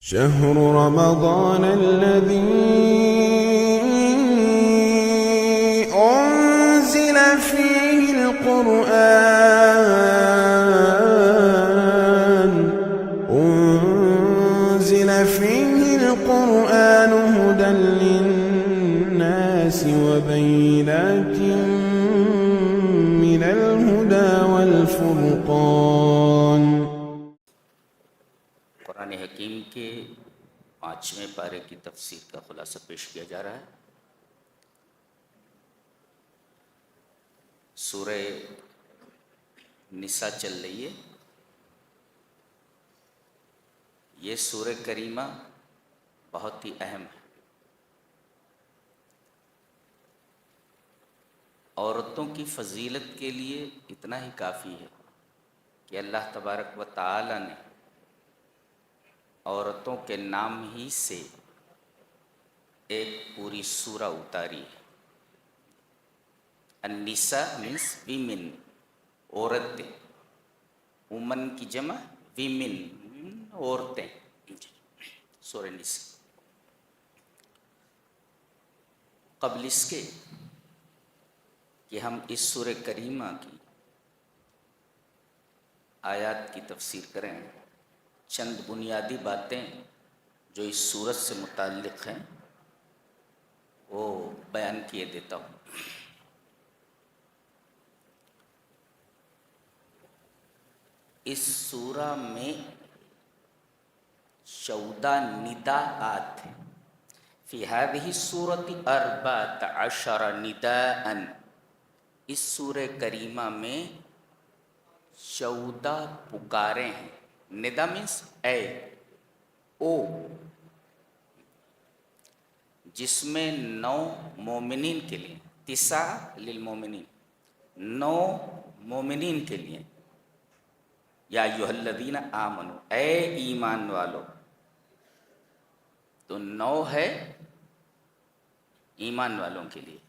شهر رمضان الذي أنزل فيه القرآن هدى للناس وبينات من الهدى والفرقان۔ قرآن حکیم کے 5ویں پارے کی تفسیر کا خلاصہ پیش کیا جا رہا ہے۔ سورہ نساء چل رہی ہے۔ یہ سورہ کریمہ بہت ہی اہم ہے۔ عورتوں کی فضیلت کے لیے اتنا ہی کافی ہے کہ اللہ تبارک و تعالی نے عورتوں کے نام ہی سے ایک پوری سورہ اتاری ہے۔ النساء مینس ویمن، عورتیں، وومن کی جمع ویمن، عورتیں، سورہ نساء۔ قبل اس کے کہ ہم اس سورہ کریمہ کی آیات کی تفسیر کریں، چند بنیادی باتیں جو اس سورت سے متعلق ہیں وہ بیان کیے دیتا ہوں۔ اس سورہ میں 14 نداءات ہیں۔ فی هذه السورۃ 14 نداء، اس سورہ کریمہ میں 14 پکاریں ہیں۔ ندا مینس اے، او، جس میں 9 مومنین کے لیے، 9 للمومنین، 9 مومنین کے لیے، یا ایھا الذین آمنو، اے ایمان والو، تو 9 ہے ایمان والوں کے لیے،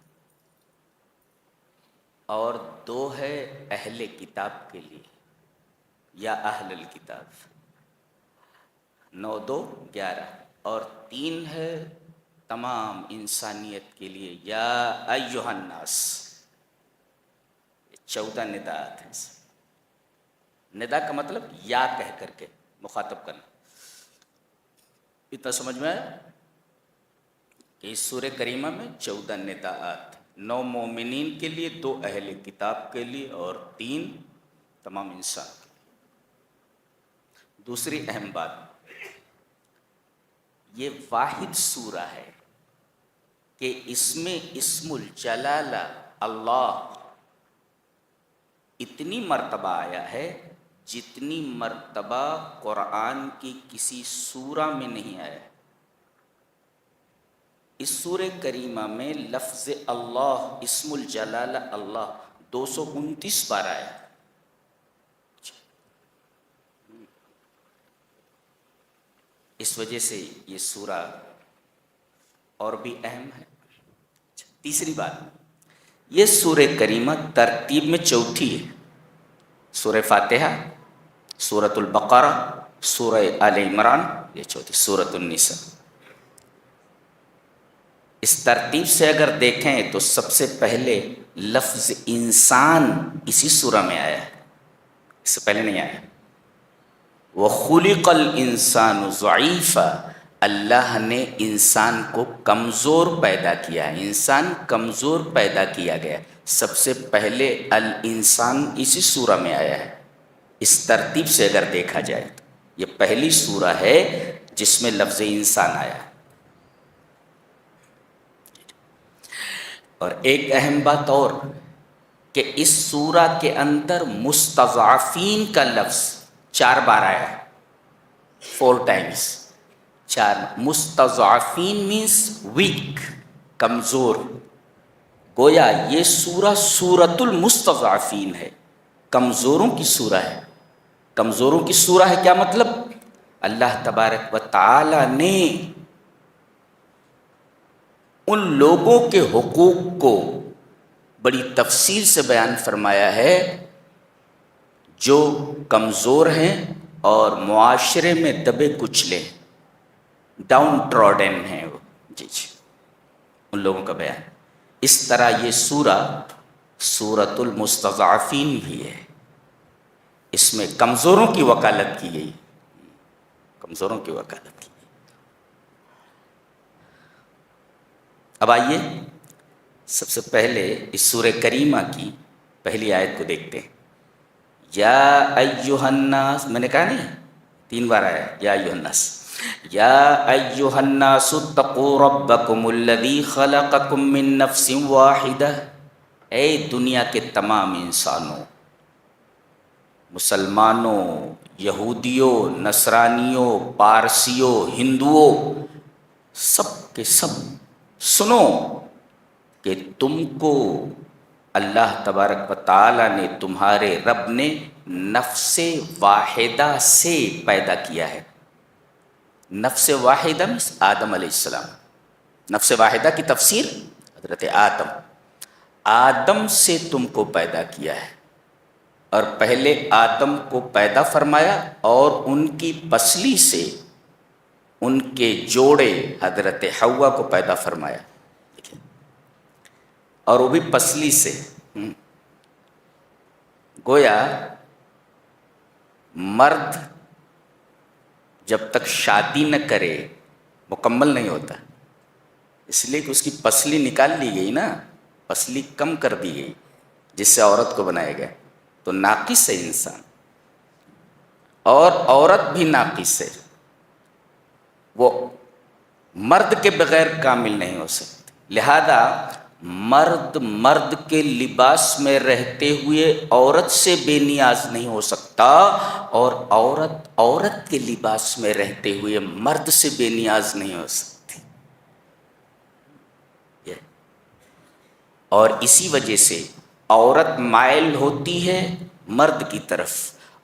اور 2 ہے اہل کتاب کے لیے یا اہل الکتاب، 9 2 11، اور 3 ہے تمام انسانیت کے لیے، یا ایھا الناس۔ 14 نداءات ہیں۔ ندا کا مطلب یا کہہ کر کے مخاطب کرنا۔ اتنا سمجھ میں آیا کہ اس سورہ کریمہ میں 14 نداءات، 9 مومنین کے لیے، 2 اہل کتاب کے لیے، اور 3 تمام انسان۔ دوسری اہم بات، یہ واحد سورہ ہے کہ اس میں اسم الجلالہ اللہ اتنی مرتبہ آیا ہے جتنی مرتبہ قرآن کی کسی سورہ میں نہیں آیا ہے۔ اس سورہ کریمہ میں لفظ اللہ، اسم الجلالہ اللہ 229 بار آیا ہے۔ اس وجہ سے یہ سورہ اور بھی اہم ہے۔ تیسری بات، یہ سورہ کریمہ ترتیب میں چوتھی ہے۔ سورہ فاتحہ، سورۃ البقرہ، سورہ آل عمران، یہ چوتھی، سورۃ النساء۔ اس ترتیب سے اگر دیکھیں تو سب سے پہلے لفظ انسان اسی سورہ میں آیا ہے، اس سے پہلے نہیں آیا۔ وَخُلِقَ الْإِنسَانُ ضَعِيفًا، اللہ نے انسان کو کمزور پیدا کیا ہے، انسان کمزور پیدا کیا گیا۔ سب سے پہلے الانسان اسی سورہ میں آیا ہے۔ اس ترتیب سے اگر دیکھا جائے تو یہ پہلی سورہ ہے جس میں لفظ انسان آیا ہے۔ اور ایک اہم بات اور کہ اس سورہ کے اندر مستضعفین کا لفظ 4 بار آیا ہے، 4 ٹائمز، 4۔ مستضعفین مینس ویک، کمزور۔ گویا یہ سورہ سورۃ المستضعفین ہے، کمزوروں کی سورہ ہے۔ کمزوروں کی سورہ ہے کیا مطلب؟ اللہ تبارک و تعالی نے ان لوگوں کے حقوق کو بڑی تفصیل سے بیان فرمایا ہے جو کمزور ہیں اور معاشرے میں دبے کچلے۔ ڈاؤن ٹراڈن ہیں وہ، جی ان لوگوں کا بیان۔ اس طرح یہ سورہ سورۃ المستضعفین بھی ہے، اس میں کمزوروں کی وکالت کی گئی، کمزوروں کی وکالت کی گئی۔ اب آئیے سب سے پہلے اس سورہ کریمہ کی پہلی آیت کو دیکھتے ہیں۔ یا ایھا الناس، میں نے کہا نہیں 3 بار آیا یا ایھا الناس، یا ایھا الناس اتقوا ربکم الذی خلقکم من نفس واحدہ، اے دنیا کے تمام انسانوں، مسلمانوں، یہودیوں، نصرانیوں، پارسیوں، ہندوؤں، سب کے سب سنو کہ تم کو اللہ تبارک و تعالیٰ نے، تمہارے رب نے نفس واحدہ سے پیدا کیا ہے۔ نفس واحدہ میں آدم علیہ السلام، نفس واحدہ کی تفسیر حضرت آدم سے تم کو پیدا کیا ہے، اور پہلے آدم کو پیدا فرمایا اور ان کی پسلی سے ان کے جوڑے حضرت حوا کو پیدا فرمایا، اور وہ بھی پسلی سے۔ گویا مرد جب تک شادی نہ کرے مکمل نہیں ہوتا، اس لیے کہ اس کی پسلی نکال لی گئی نا، پسلی کم کر دی گئی جس سے عورت کو بنایا گیا، تو ناقص ہے انسان، اور عورت بھی ناقص ہے، وہ مرد کے بغیر کامل نہیں ہو سکتی۔ لہذا مرد کے لباس میں رہتے ہوئے عورت سے بے نیاز نہیں ہو سکتا، اور عورت کے لباس میں رہتے ہوئے مرد سے بے نیاز نہیں ہو سکتی۔ اور اسی وجہ سے عورت مائل ہوتی ہے مرد کی طرف،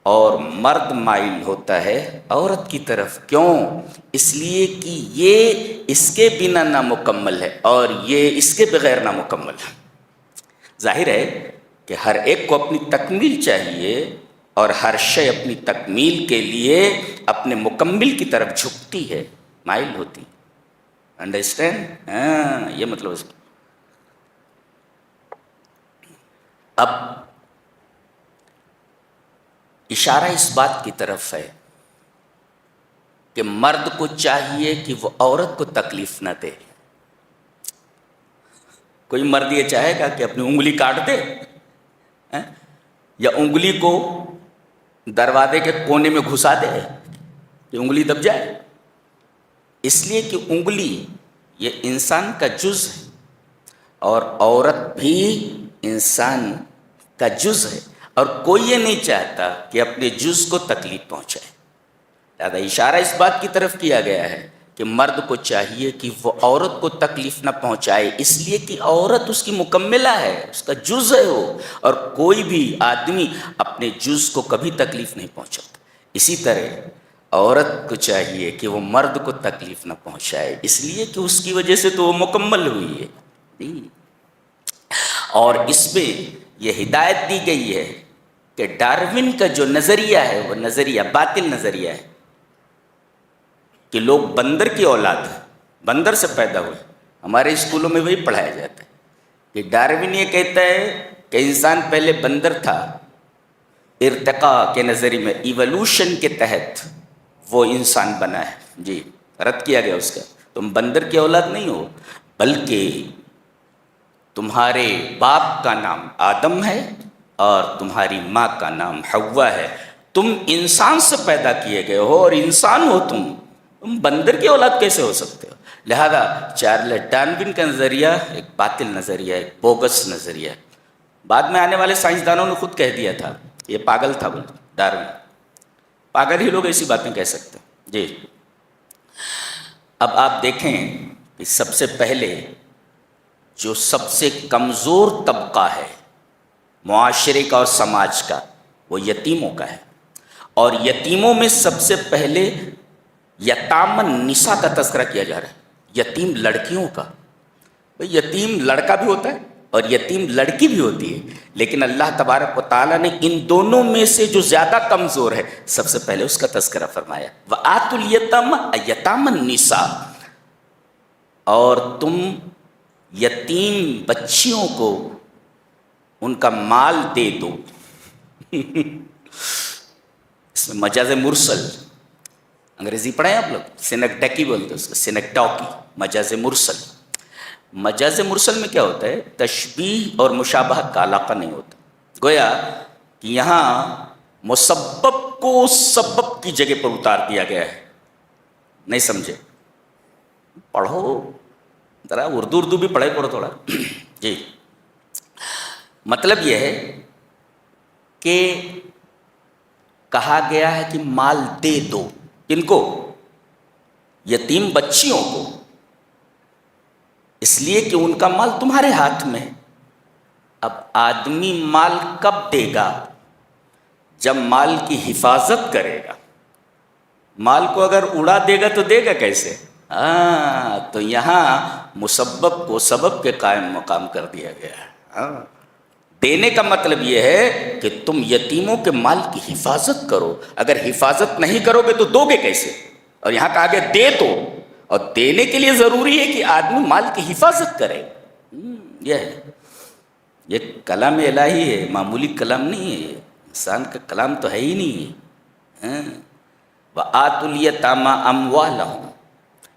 اور مرد مائل ہوتا ہے عورت کی طرف۔ کیوں؟ اس لیے کہ یہ اس کے بنا نامکمل ہے اور یہ اس کے بغیر نامکمل ہے۔ ظاہر ہے کہ ہر ایک کو اپنی تکمیل چاہیے، اور ہر شے اپنی تکمیل کے لیے اپنے مکمل کی طرف جھکتی ہے، مائل ہوتی ہے۔ انڈرسٹینڈ؟ یہ مطلب اس کا۔ اب اشارہ اس بات کی طرف ہے کہ مرد کو چاہیے کہ وہ عورت کو تکلیف نہ دے۔ کوئی مرد یہ چاہے گا کہ اپنی انگلی کاٹ دے، یا انگلی کو دروازے کے کونے میں گھسا دے کہ انگلی دب جائے؟ اس لیے کہ انگلی یہ انسان کا جز ہے، اور عورت بھی انسان کا جز ہے، اور کوئی یہ نہیں چاہتا کہ اپنے جز کو تکلیف پہنچائے۔ لہذا اشارہ اس بات کی طرف کیا گیا ہے کہ مرد کو چاہیے کہ وہ عورت کو تکلیف نہ پہنچائے، اس لیے کہ عورت اس کی مکملہ ہے، اس کا جز ہے وہ، اور کوئی بھی آدمی اپنے جز کو کبھی تکلیف نہیں پہنچاتا۔ اسی طرح عورت کو چاہیے کہ وہ مرد کو تکلیف نہ پہنچائے، اس لیے کہ اس کی وجہ سے تو وہ مکمل ہوئی ہے۔ اور اس میں یہ ہدایت دی گئی ہے کہ ڈارون کا جو نظریہ ہے وہ نظریہ باطل نظریہ ہے کہ لوگ بندر کی اولاد ہیں، بندر سے پیدا ہوئے۔ ہمارے اسکولوں میں وہی پڑھایا جاتا ہے کہ ڈارون یہ کہتا ہے کہ انسان پہلے بندر تھا، ارتقاء کے نظریے میں ایولوشن کے تحت وہ انسان بنا ہے۔ جی رد کیا گیا اس کا، تم بندر کی اولاد نہیں ہو، بلکہ تمہارے باپ کا نام آدم ہے اور تمہاری ماں کا نام حوا ہے، تم انسان سے پیدا کیے گئے ہو اور انسان ہو، تم بندر کی اولاد کیسے ہو سکتے ہو؟ لہذا چارلس ڈارون کا نظریہ ایک باطل نظریہ ہے، ایک بوگس نظریہ ہے۔ بعد میں آنے والے سائنسدانوں نے خود کہہ دیا تھا یہ پاگل تھا، بولتے ڈارون پاگل ہی لوگ ایسی باتیں کہہ سکتے ہیں۔ جی اب آپ دیکھیں کہ سب سے پہلے جو سب سے کمزور طبقہ ہے معاشرے کا اور سماج کا، وہ یتیموں کا ہے، اور یتیموں میں سب سے پہلے یتام النساء کا تذکرہ کیا جا رہا ہے، یتیم لڑکیوں کا۔ بھئی یتیم لڑکا بھی ہوتا ہے اور یتیم لڑکی بھی ہوتی ہے، لیکن اللہ تبارک و تعالیٰ نے ان دونوں میں سے جو زیادہ کمزور ہے سب سے پہلے اس کا تذکرہ فرمایا، وَآتُوا الْيَتَامَ النِّسَاءَ، اور تم یتیم بچیوں کو ان کا مال دے دو۔ اس میں مجاز مرسل، انگریزی پڑھیں آپ لوگ، سینیکٹیکی بولتے اس کو، سینیکٹاکی، مجاز مرسل۔ مجاز مرسل میں کیا ہوتا ہے؟ تشبیہ اور مشابہت کا علاقہ نہیں ہوتا، گویا کہ یہاں مسبب کو سبب کی جگہ پر اتار دیا گیا ہے۔ نہیں سمجھے؟ پڑھو ذرا اردو بھی پڑھے پڑھو تھوڑا۔ جی، مطلب یہ ہے کہ کہا گیا ہے کہ مال دے دو، کن کو؟ یتیم بچیوں کو، اس لیے کہ ان کا مال تمہارے ہاتھ میں ہے۔ اب آدمی مال کب دے گا؟ جب مال کی حفاظت کرے گا۔ مال کو اگر اڑا دے گا تو دے گا کیسے؟ تو یہاں مسبب کو سبب کے قائم مقام کر دیا گیا ہے۔ دینے کا مطلب یہ ہے کہ تم یتیموں کے مال کی حفاظت کرو، اگر حفاظت نہیں کرو گے تو دو گے کیسے؟ اور یہاں کہا گیا دے دو، اور دینے کے لیے ضروری ہے کہ آدمی مال کی حفاظت کرے۔ یہ ہے، یہ کلام الہی ہے، معمولی کلام نہیں ہے، یہ انسان کا کلام تو ہے ہی نہیں۔ وَآتُوا الْيَتَامَ أَمْوَالَهُمْ،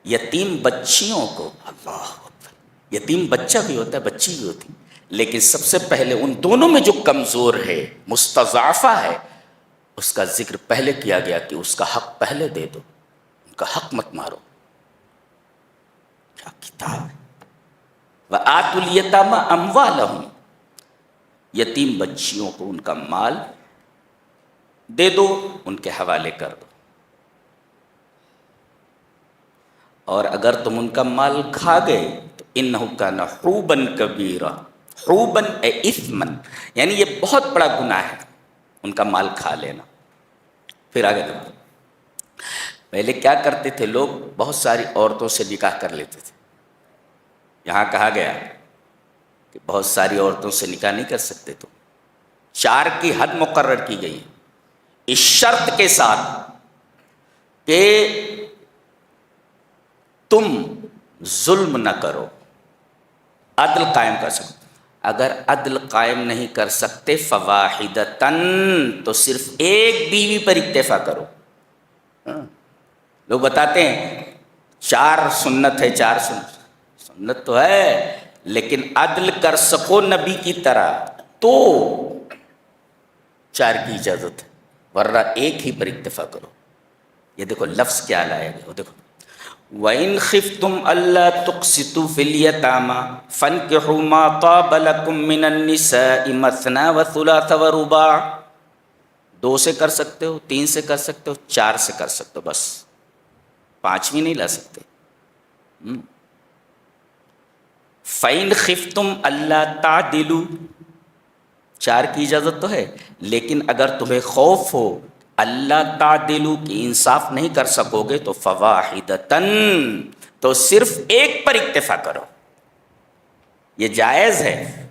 یتیم بچیوں کو، اللہ اکبر، یتیم بچہ بھی ہوتا ہے، بچی بھی ہوتی ہے، لیکن سب سے پہلے ان دونوں میں جو کمزور ہے، مستضعفہ ہے، اس کا ذکر پہلے کیا گیا کہ اس کا حق پہلے دے دو، ان کا حق مت مارو۔ کیا کتاب ہے! وَآتُوا الْيَتَامَ أَمْوَالَهُمْ، یتیم بچیوں کو ان کا مال دے دو، ان کے حوالے کر دو، اور اگر تم ان کا مال کھا گئے تو اِنَّهُ كَانَ حُوبًا كَبِيرًا، حُوبًا اے اِثْمًا، یعنی یہ بہت بڑا گناہ ہے ان کا مال کھا لینا۔ پھر آگے دیکھو، پہلے کیا کرتے تھے لوگ؟ بہت ساری عورتوں سے نکاح کر لیتے تھے۔ یہاں کہا گیا کہ بہت ساری عورتوں سے نکاح نہیں کر سکتے، تو 4 کی حد مقرر کی گئی، اس شرط کے ساتھ کہ تم ظلم نہ کرو، عدل قائم کر سکو۔ اگر عدل قائم نہیں کر سکتے فواحدتن، تو صرف ایک بیوی پر اکتفا کرو۔ لوگ بتاتے ہیں 4 سنت ہے، 4 سنت تو ہے، لیکن عدل کر سکو نبی کی طرح تو 4 کی اجازت ہے، ورنہ ایک ہی پر اکتفا کرو۔ یہ دیکھو لفظ کیا لایا گیا، دیکھو وَإِنْ خِفْتُمْ أَلَّا تُقْسِطُوا فِي الْيَتَامَى فَانكِحُوا مَا طَابَ لَكُم مِّنَ النِّسَاءِ مَثْنَىٰ وَثُلَاثَ وَرُبَاعَ، 2 سے کر سکتے ہو، 3 سے کر سکتے ہو، 4 سے کر سکتے ہو، بس 5ویں نہیں لا سکتے۔ فَإِنْ خِفْتُمْ أَلَّا تَعْدِلُوا، 4 کی اجازت تو ہے، لیکن اگر تمہیں خوف ہو اللہ تعدلو کی انصاف نہیں کر سکو گے تو فواحدتن، تو صرف ایک پر اکتفا کرو۔ یہ جائز ہے،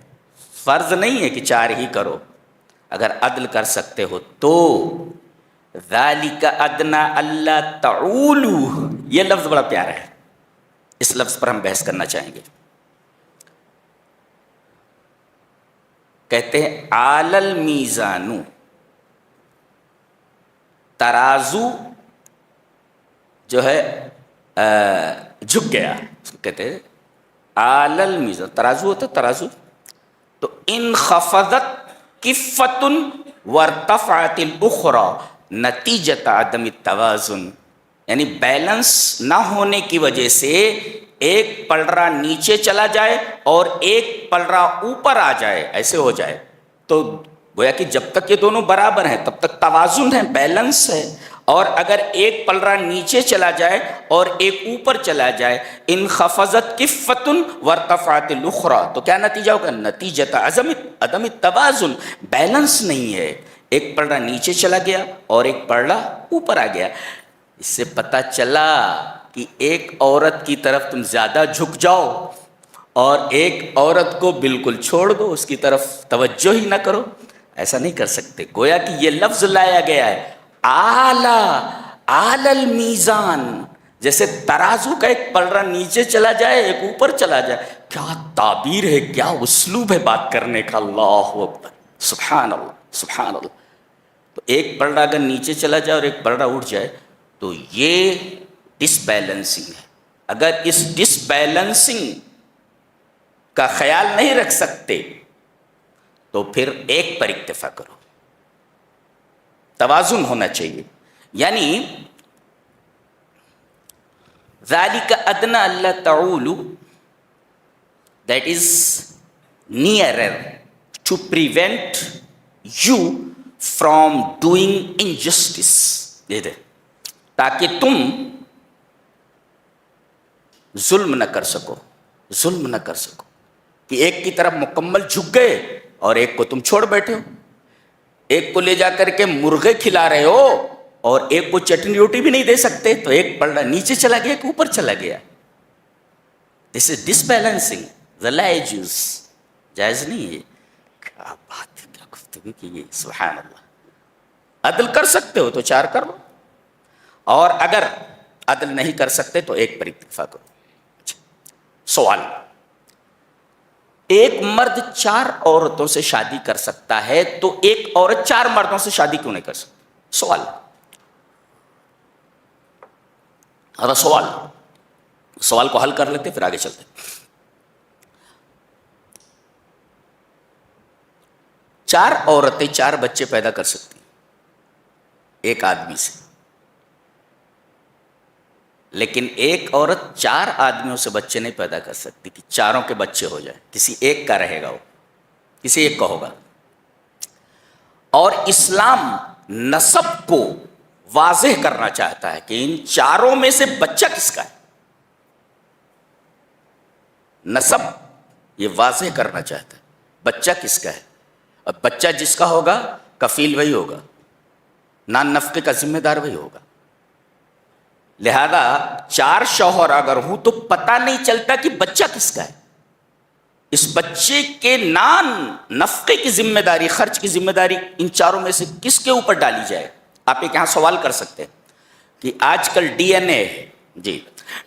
فرض نہیں ہے کہ 4 ہی کرو، اگر عدل کر سکتے ہو تو۔ ذالک ادنی الا تعولوا، یہ لفظ بڑا پیارا ہے، اس لفظ پر ہم بحث کرنا چاہیں گے۔ کہتے ہیں عال المیزان، ترازو جو ہے جھک گیا، اس کو کہتے ہیں عال المیزان، ترازو ہوتا ہے ترازو، تو انخفضت کفۃ وارتفعت الاخرى نتیجۃ عدم التوازن، یعنی بیلنس نہ ہونے کی وجہ سے ایک پلڑا نیچے چلا جائے اور ایک پلڑا اوپر آ جائے، ایسے ہو جائے، تو گویا کہ جب تک یہ دونوں برابر ہیں تب تک توازن ہے، بیلنس ہے، اور اگر ایک پلڑا نیچے چلا جائے اور ایک اوپر چلا جائے، انخفضت کفۃ وارتفعت الاخرى، تو کیا نتیجہ ہوگا؟ نتیجۃ عدم التوازن، بیلنس نہیں ہے، ایک پلڑا نیچے چلا گیا اور ایک پلڑا اوپر آ گیا۔ اس سے پتہ چلا کہ ایک عورت کی طرف تم زیادہ جھک جاؤ اور ایک عورت کو بالکل چھوڑ دو، اس کی طرف توجہ ہی نہ کرو، ایسا نہیں کر سکتے۔ گویا کہ یہ لفظ لایا گیا ہے اعلی المیزان، جیسے ترازو کا ایک پلڑا نیچے چلا جائے ایک اوپر چلا جائے۔ کیا تعبیر ہے، کیا اسلوب ہے بات کرنے کا، اللہ اکبر، سبحان اللہ سبحان اللہ۔ تو ایک پلڑا اگر نیچے چلا جائے اور ایک پلڑا اٹھ جائے تو یہ ڈس بیلنسنگ ہے۔ اگر اس ڈس بیلنسنگ کا خیال نہیں رکھ سکتے تو پھر ایک پر اکتفا کرو، توازن ہونا چاہیے۔ یعنی ذالک ادنی الا تعولوا، that is nearer to prevent you from doing injustice، تاکہ تم ظلم نہ کر سکو، ظلم نہ کر سکو، کہ ایک کی طرف مکمل جھک گئے اور ایک کو تم چھوڑ بیٹھے ہو، ایک کو لے جا کر کے مرغے کھلا رہے ہو اور ایک کو چٹنی روٹی بھی نہیں دے سکتے، تو ایک پلڑا نیچے چلا گیا ایک اوپر چلا گیا۔ دس از ڈس بیلنسنگ، لا يجوز، جائز نہیں ہے۔ کیا بات ہے، کیا گفتگو کی گئی، سبحان اللہ۔ عدل کر سکتے ہو تو 4 کر لو، اور اگر عدل نہیں کر سکتے تو ایک پر اکتفا کرو۔ سوال، ایک مرد 4 عورتوں سے شادی کر سکتا ہے تو ایک عورت 4 مردوں سے شادی کیوں نہیں کر سکتی؟ سوال، سوال کو حل کر لیتے پھر آگے چلتے۔ 4 عورتیں 4 بچے پیدا کر سکتی ایک آدمی سے، لیکن ایک عورت 4 آدمیوں سے بچے نہیں پیدا کر سکتی کہ چاروں کے بچے ہو جائیں، کسی ایک کا رہے گا، وہ کسی ایک کا ہوگا۔ اور اسلام نسب کو واضح کرنا چاہتا ہے کہ ان 4 میں سے بچہ کس کا ہے، نسب یہ واضح کرنا چاہتا ہے بچہ کس کا ہے۔ اب بچہ جس کا ہوگا کفیل وہی ہوگا، نان نفقے کا ذمہ دار وہی ہوگا۔ لہذا 4 شوہر اگر ہوں تو پتہ نہیں چلتا کہ بچہ کس کا ہے، اس بچے کے نان نفقے کی ذمہ داری، خرچ کی ذمہ داری ان 4 میں سے کس کے اوپر ڈالی جائے۔ آپ ایک یہاں سوال کر سکتے ہیں کہ آج کل ڈی این اے، جی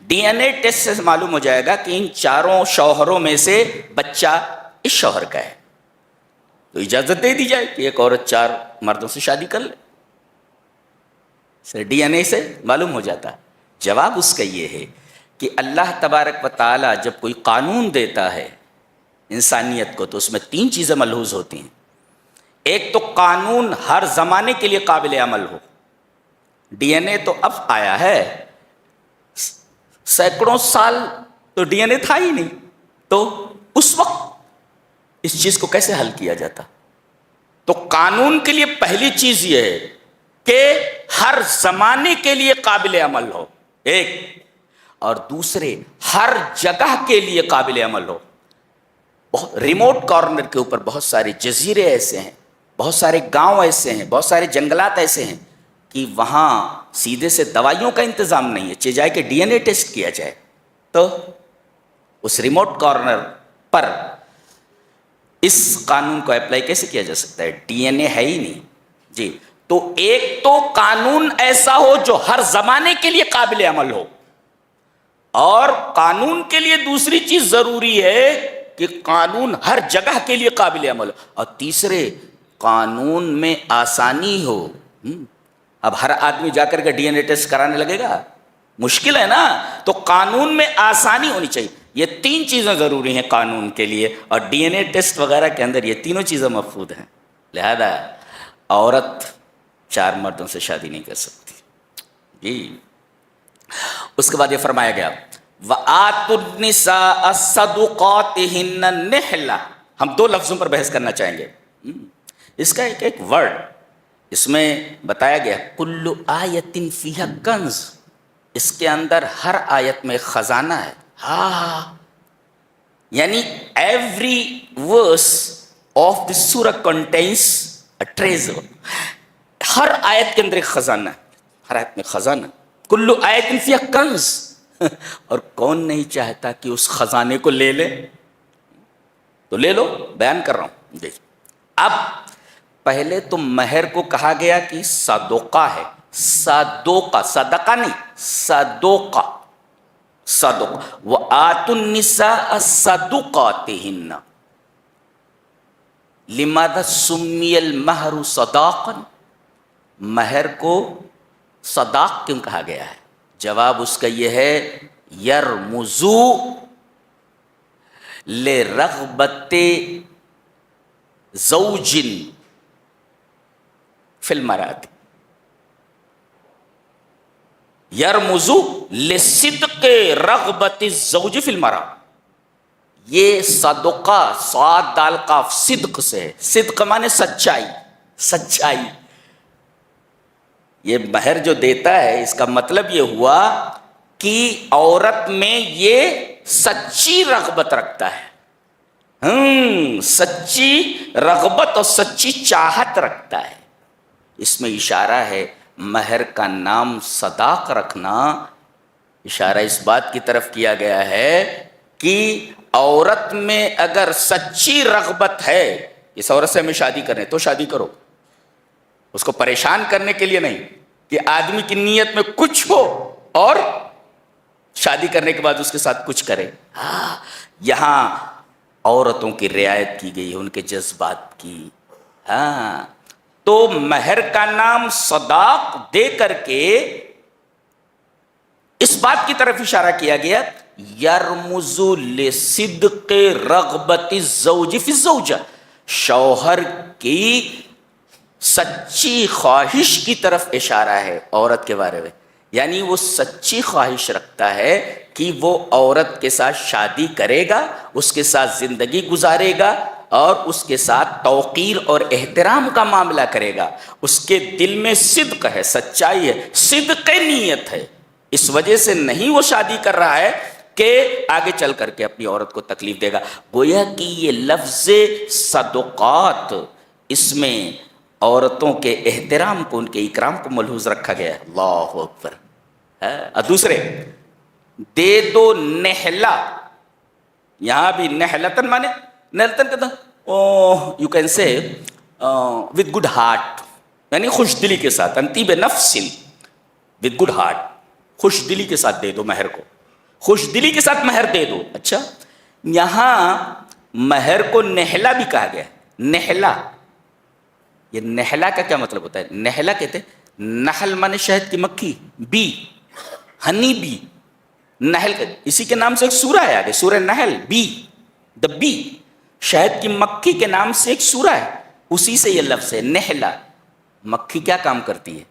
ڈی این اے ٹیسٹ سے معلوم ہو جائے گا کہ ان 4 شوہروں میں سے بچہ اس شوہر کا ہے، تو اجازت دے دی جائے کہ ایک عورت 4 مردوں سے شادی کر لے، ڈی این اے سے معلوم ہو جاتا ہے۔ جواب اس کا یہ ہے کہ اللہ تبارک و تعالیٰ جب کوئی قانون دیتا ہے انسانیت کو تو اس میں 3 چیزیں ملحوظ ہوتی ہیں۔ ایک تو قانون ہر زمانے کے لیے قابل عمل ہو، ڈی این اے تو اب آیا ہے، سینکڑوں سال تو ڈی این اے تھا ہی نہیں، تو اس وقت اس چیز کو کیسے حل کیا جاتا؟ تو قانون کے لیے پہلی چیز یہ ہے کہ ہر زمانے کے لیے قابل عمل ہو، ایک، اور دوسرے ہر جگہ کے لیے قابل عمل ہو۔ بہت ریموٹ کارنر کے اوپر بہت سارے جزیرے ایسے ہیں، بہت سارے گاؤں ایسے ہیں، بہت سارے جنگلات ایسے ہیں کہ وہاں سیدھے سے دوائیوں کا انتظام نہیں ہے، چاہے جائے کہ ڈی این اے ٹیسٹ کیا جائے، تو اس ریموٹ کارنر پر اس قانون کو اپلائی کیسے کیا جا سکتا ہے؟ ڈی این اے ہے ہی نہیں، جی۔ تو ایک تو قانون ایسا ہو جو ہر زمانے کے لیے قابل عمل ہو، اور قانون کے لیے دوسری چیز ضروری ہے کہ قانون ہر جگہ کے لیے قابل عمل ہو، اور تیسرے قانون میں آسانی ہو۔ اب ہر آدمی جا کر کے ڈی این اے ٹیسٹ کرانے لگے گا، مشکل ہے نا، تو قانون میں آسانی ہونی چاہیے۔ یہ 3 چیزیں ضروری ہیں قانون کے لیے، اور ڈی این اے ٹیسٹ وغیرہ کے اندر یہ تینوں چیزیں مفقود ہیں۔ لہذا عورت 4 مردوں سے شادی نہیں کر سکتی، جی۔ اس کے بعد یہ فرمایا گیا وَآتُوا النِّسَاءَ صَدُقَاتِهِنَّ نِحْلَةً، ہم 2 لفظوں پر بحث کرنا چاہیں گے۔ اس کا ایک ورڈ اس میں بتایا گیا کُلُّ آیَةٍ فِيهَا کنز، اس کے اندر ہر آیت میں خزانہ ہے، ہاں، یعنی ایوری ورس آف دی سورہ کنٹینس اے ٹریزر، ہر آیت کے اندر ایک خزانہ ہے، ہر آیت میں خزانہ، کُلُّ آیَةٍ فِيهَا کنز، اور کون نہیں چاہتا کہ اس خزانے کو لے لے؟ تو لے لو، بیان کر رہا ہوں. دیکھ اب پہلے تو مہر کو کہا گیا کہ صدقہ ہے، صدقہ، صدقہ نہیں، صدقہ، صدقہ. وآتوا النساء صدقاتهن. لماذا سمی المہر صداقا؟ مہر کو صداق کیوں کہا گیا ہے؟ جواب اس کا یہ ہے یرمزو لرغبت زوج فی المرأة، یرمزو لصدق رغبت الزوج فی المرأة. یہ صدقہ صاد دال قاف صدق سے ہے. صدق مانے سچائی، سچائی. یہ مہر جو دیتا ہے اس کا مطلب یہ ہوا کہ عورت میں یہ سچی رغبت رکھتا ہے، سچی رغبت اور سچی چاہت رکھتا ہے. اس میں اشارہ ہے مہر کا نام صداق رکھنا، اشارہ اس بات کی طرف کیا گیا ہے کہ عورت میں اگر سچی رغبت ہے اس عورت سے ہمیں شادی کریں تو شادی کرو، اس کو پریشان کرنے کے لیے نہیں کہ آدمی کی نیت میں کچھ ہو اور شادی کرنے کے بعد اس کے ساتھ کچھ کرے. یہاں عورتوں کی رعایت کی گئی ہے، ان کے جذبات کی. تو مہر کا نام صداق دے کر کے اس بات کی طرف اشارہ کیا گیا یرمز لصدق رغبت الزوج فی الزوجہ، شوہر کی سچی خواہش کی طرف اشارہ ہے عورت کے بارے میں. یعنی وہ سچی خواہش رکھتا ہے کہ وہ عورت کے ساتھ شادی کرے گا، اس کے ساتھ زندگی گزارے گا اور اس کے ساتھ توقیر اور احترام کا معاملہ کرے گا. اس کے دل میں صدق ہے، سچائی ہے، صدق نیت ہے. اس وجہ سے نہیں وہ شادی کر رہا ہے کہ آگے چل کر کے اپنی عورت کو تکلیف دے گا. گویا کہ یہ لفظ صدقات اس میں عورتوں کے احترام کو، ان کے اکرام کو ملحوظ رکھا گیا ہے. اللہ اکبر. دوسرے دے دو نہلا، یہاں بھی نہلتن مانے نہلتن کہتا you can say with good heart, یعنی خوش دلی کے ساتھ، انتیب نفس وتھ گڈ ہارٹ، خوش دلی کے ساتھ دے دو مہر کو، خوش دلی کے ساتھ مہر دے دو. اچھا یہاں مہر کو نہلا بھی کہا گیا. نہلا، یہ نہلا کا کیا مطلب ہوتا ہے؟ نہلا کہتے ہیں نحل مانے شہد کی مکھی، بی، ہنی بی. نحل اسی کے نام سے ایک سورہ ہے آگے، سورہ نحل، بی، دا بی، شہد کی مکھی کے نام سے ایک سورہ ہے، اسی سے یہ لفظ ہے نہلا. مکھی کیا کام کرتی ہے؟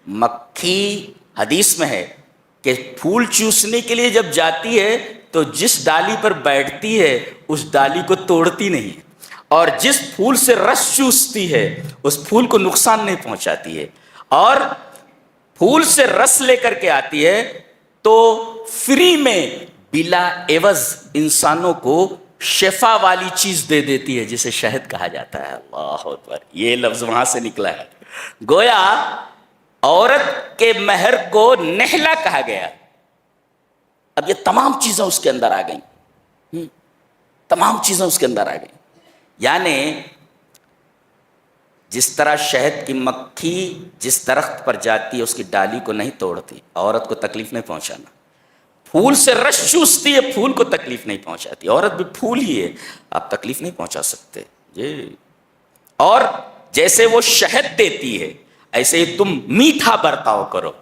مکھی حدیث میں ہے کہ پھول چوسنے کے لیے جب جاتی ہے تو جس ڈالی پر بیٹھتی ہے اس ڈالی کو توڑتی نہیں، اور جس پھول سے رس چوستی ہے اس پھول کو نقصان نہیں پہنچاتی ہے، اور پھول سے رس لے کر کے آتی ہے تو فری میں بلا عوض انسانوں کو شفا والی چیز دے دیتی ہے جسے شہد کہا جاتا ہے. اللہ اکبر. یہ لفظ وہاں سے نکلا ہے. گویا عورت کے مہر کو نہلا کہا گیا. اب یہ تمام چیزیں اس کے اندر آ گئیں، تمام چیزیں اس کے اندر آ گئیں. یعنی جس طرح شہد کی مکھی جس درخت پر جاتی ہے اس کی ڈالی کو نہیں توڑتی، عورت کو تکلیف نہیں پہنچانا. پھول سے رس چوستی ہے، پھول کو تکلیف نہیں پہنچاتی. عورت بھی پھول ہی ہے، آپ تکلیف نہیں پہنچا سکتے. اور جیسے وہ شہد دیتی ہے ایسے ہی تم میٹھا برتاؤ کرو.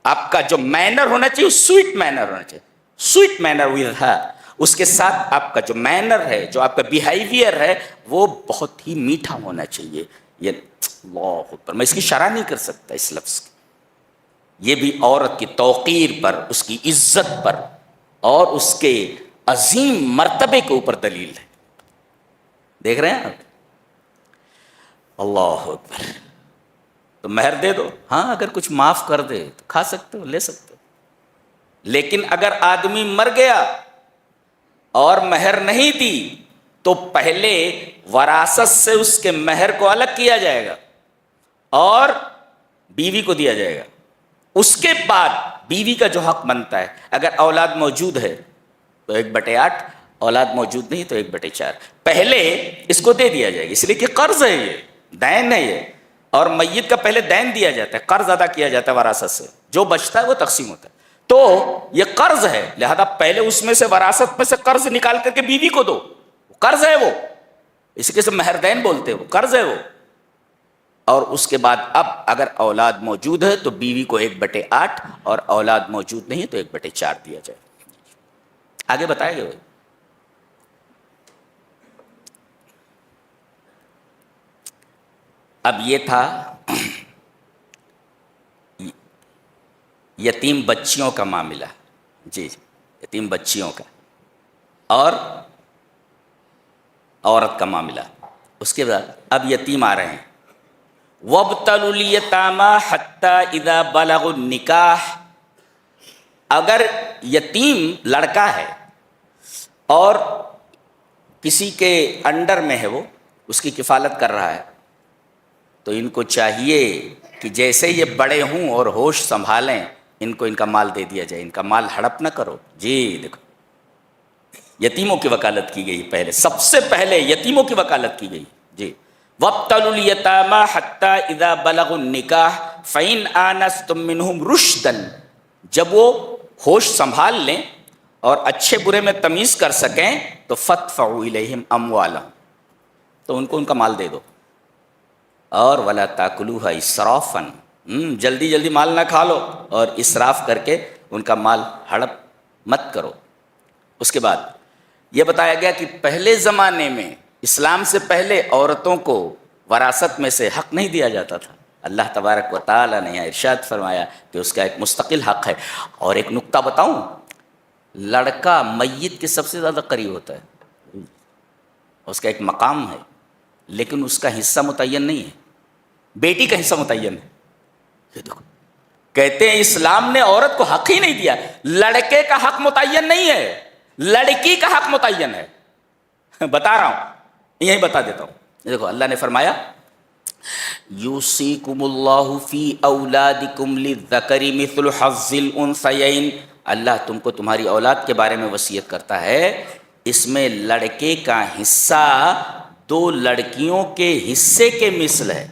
آپ کا جو مینر ہونا چاہیے سویٹ مینر ہونا چاہیے، سویٹ مینر ود ہر. اس کے ساتھ آپ کا جو مینر ہے، جو آپ کا بیہیویئر ہے وہ بہت ہی میٹھا ہونا چاہیے. یہ اللہ اکبر، میں اس کی شرح نہیں کر سکتا اس لفظ کی. یہ بھی عورت کی توقیر پر، اس کی عزت پر اور اس کے عظیم مرتبے کے اوپر دلیل ہے. دیکھ رہے ہیں آپ؟ اللہ اکبر. تو مہر دے دو، ہاں اگر کچھ معاف کر دے تو کھا سکتے ہو، لے سکتے ہو. لیکن اگر آدمی مر گیا اور مہر نہیں دی تو پہلے وراثت سے اس کے مہر کو الگ کیا جائے گا اور بیوی کو دیا جائے گا. اس کے بعد بیوی کا جو حق بنتا ہے، اگر اولاد موجود ہے تو 1/8، اولاد موجود نہیں تو 1/4 پہلے اس کو دے دیا جائے گا، اس لیے کہ قرض ہے، یہ دین ہے یہ، اور میت کا پہلے دین دیا جاتا ہے، قرض ادا کیا جاتا ہے وراثت سے، جو بچتا ہے وہ تقسیم ہوتا ہے، تو یہ قرض ہے، لہذا پہلے اس میں سے وراثت میں سے قرض نکال کر کے بیوی کو دو، قرض ہے وہ، اس کے سے مہر دین بولتے ہیں، وہ قرض ہے وہ، اور اس کے بعد اب اگر اولاد موجود ہے تو بیوی کو 1/8 اور اولاد موجود نہیں ہے تو 1/4 دیا جائے۔ آگے بتائے گا اب یہ تھا یتیم بچیوں کا معاملہ، جی یتیم بچیوں کا، اور عورت کا معاملہ۔ اس کے بعد اب یتیم آ رہے ہیں، وَابْتَلُوا الْيَتَامَى حَتَّى إِذَا بَلَغُوا النِّكَاحَ، اگر یتیم لڑکا ہے اور کسی کے انڈر میں ہے، وہ اس کی کفالت کر رہا ہے، تو ان کو چاہیے کہ جیسے یہ بڑے ہوں اور ہوش سنبھالیں، ان کو ان کا مال دے دیا جائے، ان کا مال ہڑپ نہ کرو۔ جی دیکھو، یتیموں کی وکالت کی گئی، پہلے سب سے پہلے یتیموں کی وکالت کی گئی۔ جی وَابْتَلُوا الْيَتَامَى حَتَّى إِذَا بَلَغُوا النِّكَاحَ فَإِنْ آنَسْتُم مِّنْهُمْ رُشْدًا، جب وہ ہوش سنبھال لیں اور اچھے برے میں تمیز کر سکیں تو فَادْفَعُوا إِلَيْهِمْ أَمْوَالَهُمْ، تو ان کو ان کا مال دے دو، اور وَلَا تَأْكُلُوهَا إِسْرَافًا، جلدی جلدی مال نہ کھا لو اور اسراف کر کے ان کا مال ہڑپ مت کرو۔ اس کے بعد یہ بتایا گیا کہ پہلے زمانے میں، اسلام سے پہلے، عورتوں کو وراثت میں سے حق نہیں دیا جاتا تھا۔ اللہ تبارک و تعالیٰ نے ارشاد فرمایا کہ اس کا ایک مستقل حق ہے۔ اور ایک نکتہ بتاؤں، لڑکا میت کے سب سے زیادہ قریب ہوتا ہے، اس کا ایک مقام ہے، لیکن اس کا حصہ متعین نہیں ہے، بیٹی کا حصہ متعین ہے۔ یہ دیکھو، کہتے ہیں اسلام نے عورت کو حق ہی نہیں دیا، لڑکے کا حق متعین نہیں ہے، لڑکی کا حق متعین ہے۔ بتا رہا ہوں، یہی بتا دیتا ہوں۔ دیکھو اللہ نے فرمایا یوصیکم اللہ فی اولادکم للذکر مثل حظ الانثیین، اللہ تم کو تمہاری اولاد کے بارے میں وصیت کرتا ہے، اس میں لڑکے کا حصہ 2 لڑکیوں کے حصے کے مثل ہے۔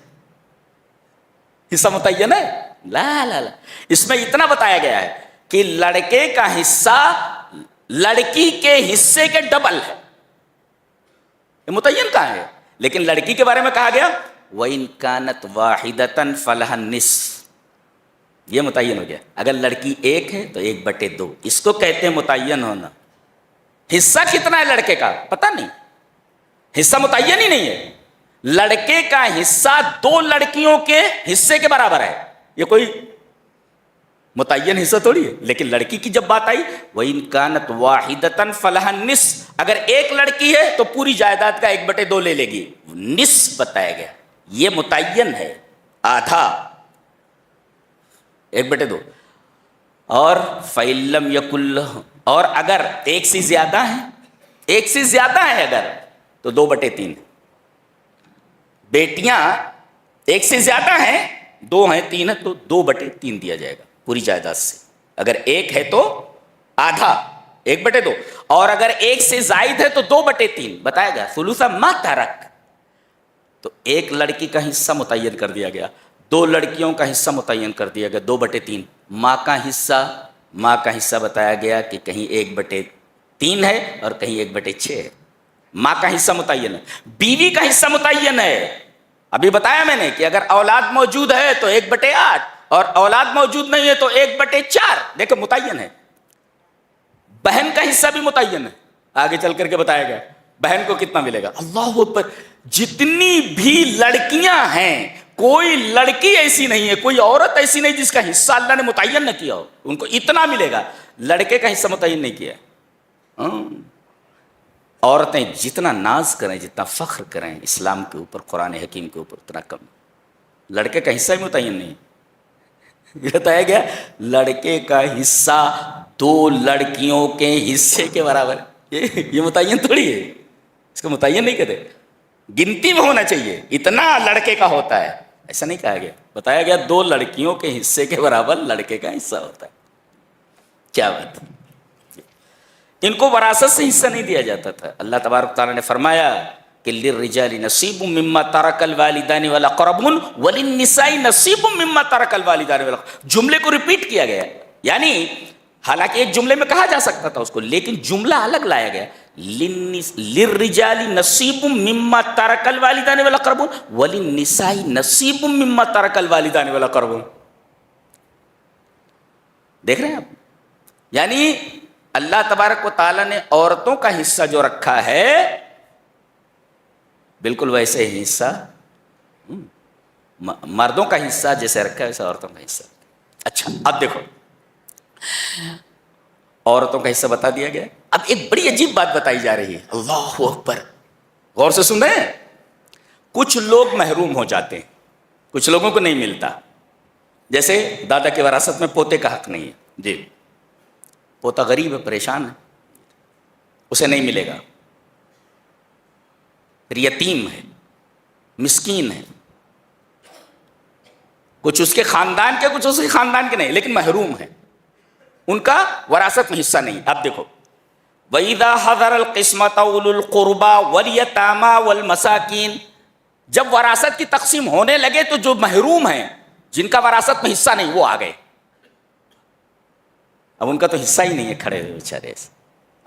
حصہ متعین ہے؟ لا لا لا، اس میں اتنا بتایا گیا ہے کہ لڑکے کا حصہ لڑکی کے حصے کے ڈبل ہے۔ یہ متعین کہاں ہے؟ لیکن لڑکی کے بارے میں کہا گیا وَإِن كَانَتْ وَاحِدَةً فَلَهَا النِّصْفُ، یہ متعین ہو گیا، اگر لڑکی ایک ہے تو 1/2، اس کو کہتے ہیں متعین ہونا۔ حصہ کتنا ہے لڑکے کا پتہ نہیں، حصہ متعین ہی نہیں ہے، لڑکے کا حصہ 2 لڑکیوں کے حصے کے برابر ہے، یہ کوئی متعین حصہ تھوڑی ہے۔ لیکن لڑکی کی جب بات آئی وَإِن كَانَتْ وَاحِدَةً فَلَهَا النِّصْفُ، اگر ایک لڑکی ہے تو پوری جائیداد کا 1/2 لے لے گی، نصف بتایا گیا، یہ متعین ہے، آدھا 1/2۔ اور فَإِن لَّمْ يَكُن لَّهُ، اور اگر ایک سے زیادہ ہیں، ایک سے زیادہ ہیں اگر، تو 2/3۔ بیٹیاں ایک سے زیادہ ہیں، 2 ہیں 3 ہیں، تو 2/3 دیا جائے گا پوری جائیداد سے۔ اگر ایک ہے تو آدھا 1/2، اور اگر ایک سے زائد ہے تو 2/3 بتایا گیا، ثلث ما ترک، تو ایک لڑکی کا حصہ متعین کر دیا گیا، 2 لڑکیوں کا حصہ متعین کر دیا گیا 2/3۔ ماں کا حصہ بتایا گیا کہ کہیں 1/3 ہے اور کہیں 1/6 ہے، ماں کا حصہ متعین ہے۔ بیوی کا حصہ متعین ہے، ابھی بتایا میں نے کہ اگر اولاد موجود ہے تو 1/8 اور اولاد موجود نہیں ہے تو 1/4، دیکھو متعین ہے۔ بہن کا حصہ بھی متعین ہے، آگے چل کر کے بتایا گیا بہن کو کتنا ملے گا۔ اللہ اکبر، جتنی بھی لڑکیاں ہیں کوئی لڑکی ایسی نہیں ہے، کوئی عورت ایسی نہیں جس کا حصہ اللہ نے متعین نہ کیا ہو، ان کو اتنا ملے گا، لڑکے کا حصہ متعین نہیں کیا۔ عورتیں جتنا ناز کریں، جتنا فخر کریں اسلام کے اوپر، قرآن حکیم کے اوپر، اتنا کم، لڑکے کا حصہ ہی متعین نہیں۔ یہ بتایا گیا لڑکے کا حصہ 2 لڑکیوں کے حصے کے برابر، یہ متعین تھوڑی ہے، اس کو متعین نہیں کہتے، گنتی میں ہونا چاہیے اتنا لڑکے کا ہوتا ہے، ایسا نہیں کہا گیا، بتایا گیا 2 لڑکیوں کے حصے کے برابر لڑکے کا حصہ ہوتا ہے۔ کیا بات، ان کو وراثت سے حصہ نہیں دیا جاتا تھا. اللہ تبارک تعالیٰ نے فرمایا کہ للرجال نصیب مما ترک الوالدان والاقربون وللنساء نصیب مما ترک الوالدان والاقربون. جملے کو ریپیٹ کیا گیا, یعنی حالانکہ ایک جملے میں کہا جا سکتا تھا اس کو, لیکن جملہ الگ لایا گیا. للرجال نصیب مما ترک الوالدان والاقربون وللنساء نصیب مما ترک الوالدان والاقربون. دیکھ رہے ہیں آپ, یعنی اللہ تبارک و تعالیٰ نے عورتوں کا حصہ جو رکھا ہے بالکل ویسے ہی حصہ مردوں کا حصہ جیسے رکھا ہے ویسے عورتوں کا حصہ. اچھا اب دیکھو, عورتوں کا حصہ بتا دیا گیا. اب ایک بڑی عجیب بات بتائی جا رہی ہے. اللہ اکبر, غور سے سن رہے ہیں. کچھ لوگ محروم ہو جاتے ہیں, کچھ لوگوں کو نہیں ملتا. جیسے دادا کی وراثت میں پوتے کا حق نہیں ہے. جی, پوتا غریب ہے, پریشان ہے, اسے نہیں ملے گا. پھر یتیم ہے, مسکین ہے, کچھ اس کے خاندان کے کچھ اس کے خاندان کے نہیں, لیکن محروم ہے, ان کا وراثت میں حصہ نہیں. اب دیکھو, وَإِذَا حَضَرَ الْقِسْمَةَ أُولُو الْقُرْبَى وَالْيَتَامَى وَالْمَسَاكِينَ, جب وراثت کی تقسیم ہونے لگے تو جو محروم ہیں, جن کا وراثت میں حصہ نہیں, وہ آ گئے. اب ان کا تو حصہ ہی نہیں ہے, کھڑے ہوئے بیچارے.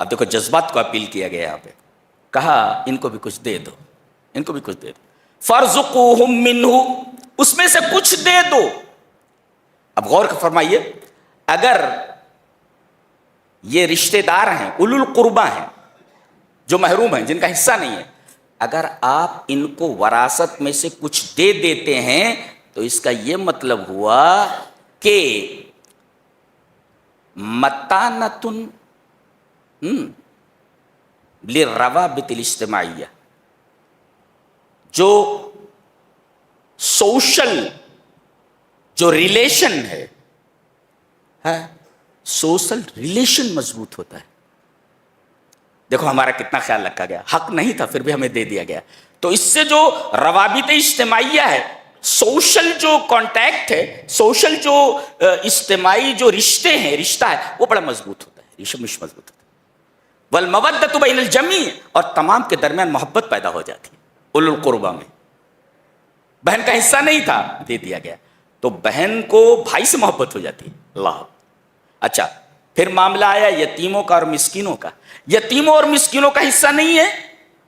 اب دیکھو جذبات کو اپیل کیا گیا یہاں پہ, کہا ان کو بھی کچھ دے دو, ان کو بھی کچھ دے دو. فَارْزُقُوهُم مِّنْهُ, اس میں سے کچھ دے دو. اب غور فرمائیے, اگر یہ رشتہ دار ہیں, اولو القربہ ہیں, جو محروم ہیں, جن کا حصہ نہیں ہے, اگر آپ ان کو وراثت میں سے کچھ دے دیتے ہیں تو اس کا یہ مطلب ہوا کہ متانتن للروابط الاجتماعیہ, جو سوشل جو ریلیشن ہے, سوشل ریلیشن مضبوط ہوتا ہے. دیکھو ہمارا کتنا خیال رکھا گیا, حق نہیں تھا پھر بھی ہمیں دے دیا گیا. تو اس سے جو روابط اجتماعیہ ہے, سوشل جو کانٹیکٹ ہے, سوشل جو اجتماعی جو رشتے ہیں, رشتہ ہے, وہ بڑا مضبوط ہوتا ہے, رشتہ مضبوط ہوتا ہے. والمودۃ بین الجمیع, اور تمام کے درمیان محبت پیدا ہو جاتی ہے. اولو القربہ میں بہن کا حصہ نہیں تھا, دے دیا گیا, تو بہن کو بھائی سے محبت ہو جاتی ہے. اللہ. اچھا, پھر معاملہ آیا یتیموں کا اور مسکینوں کا. یتیموں اور مسکینوں کا حصہ نہیں ہے,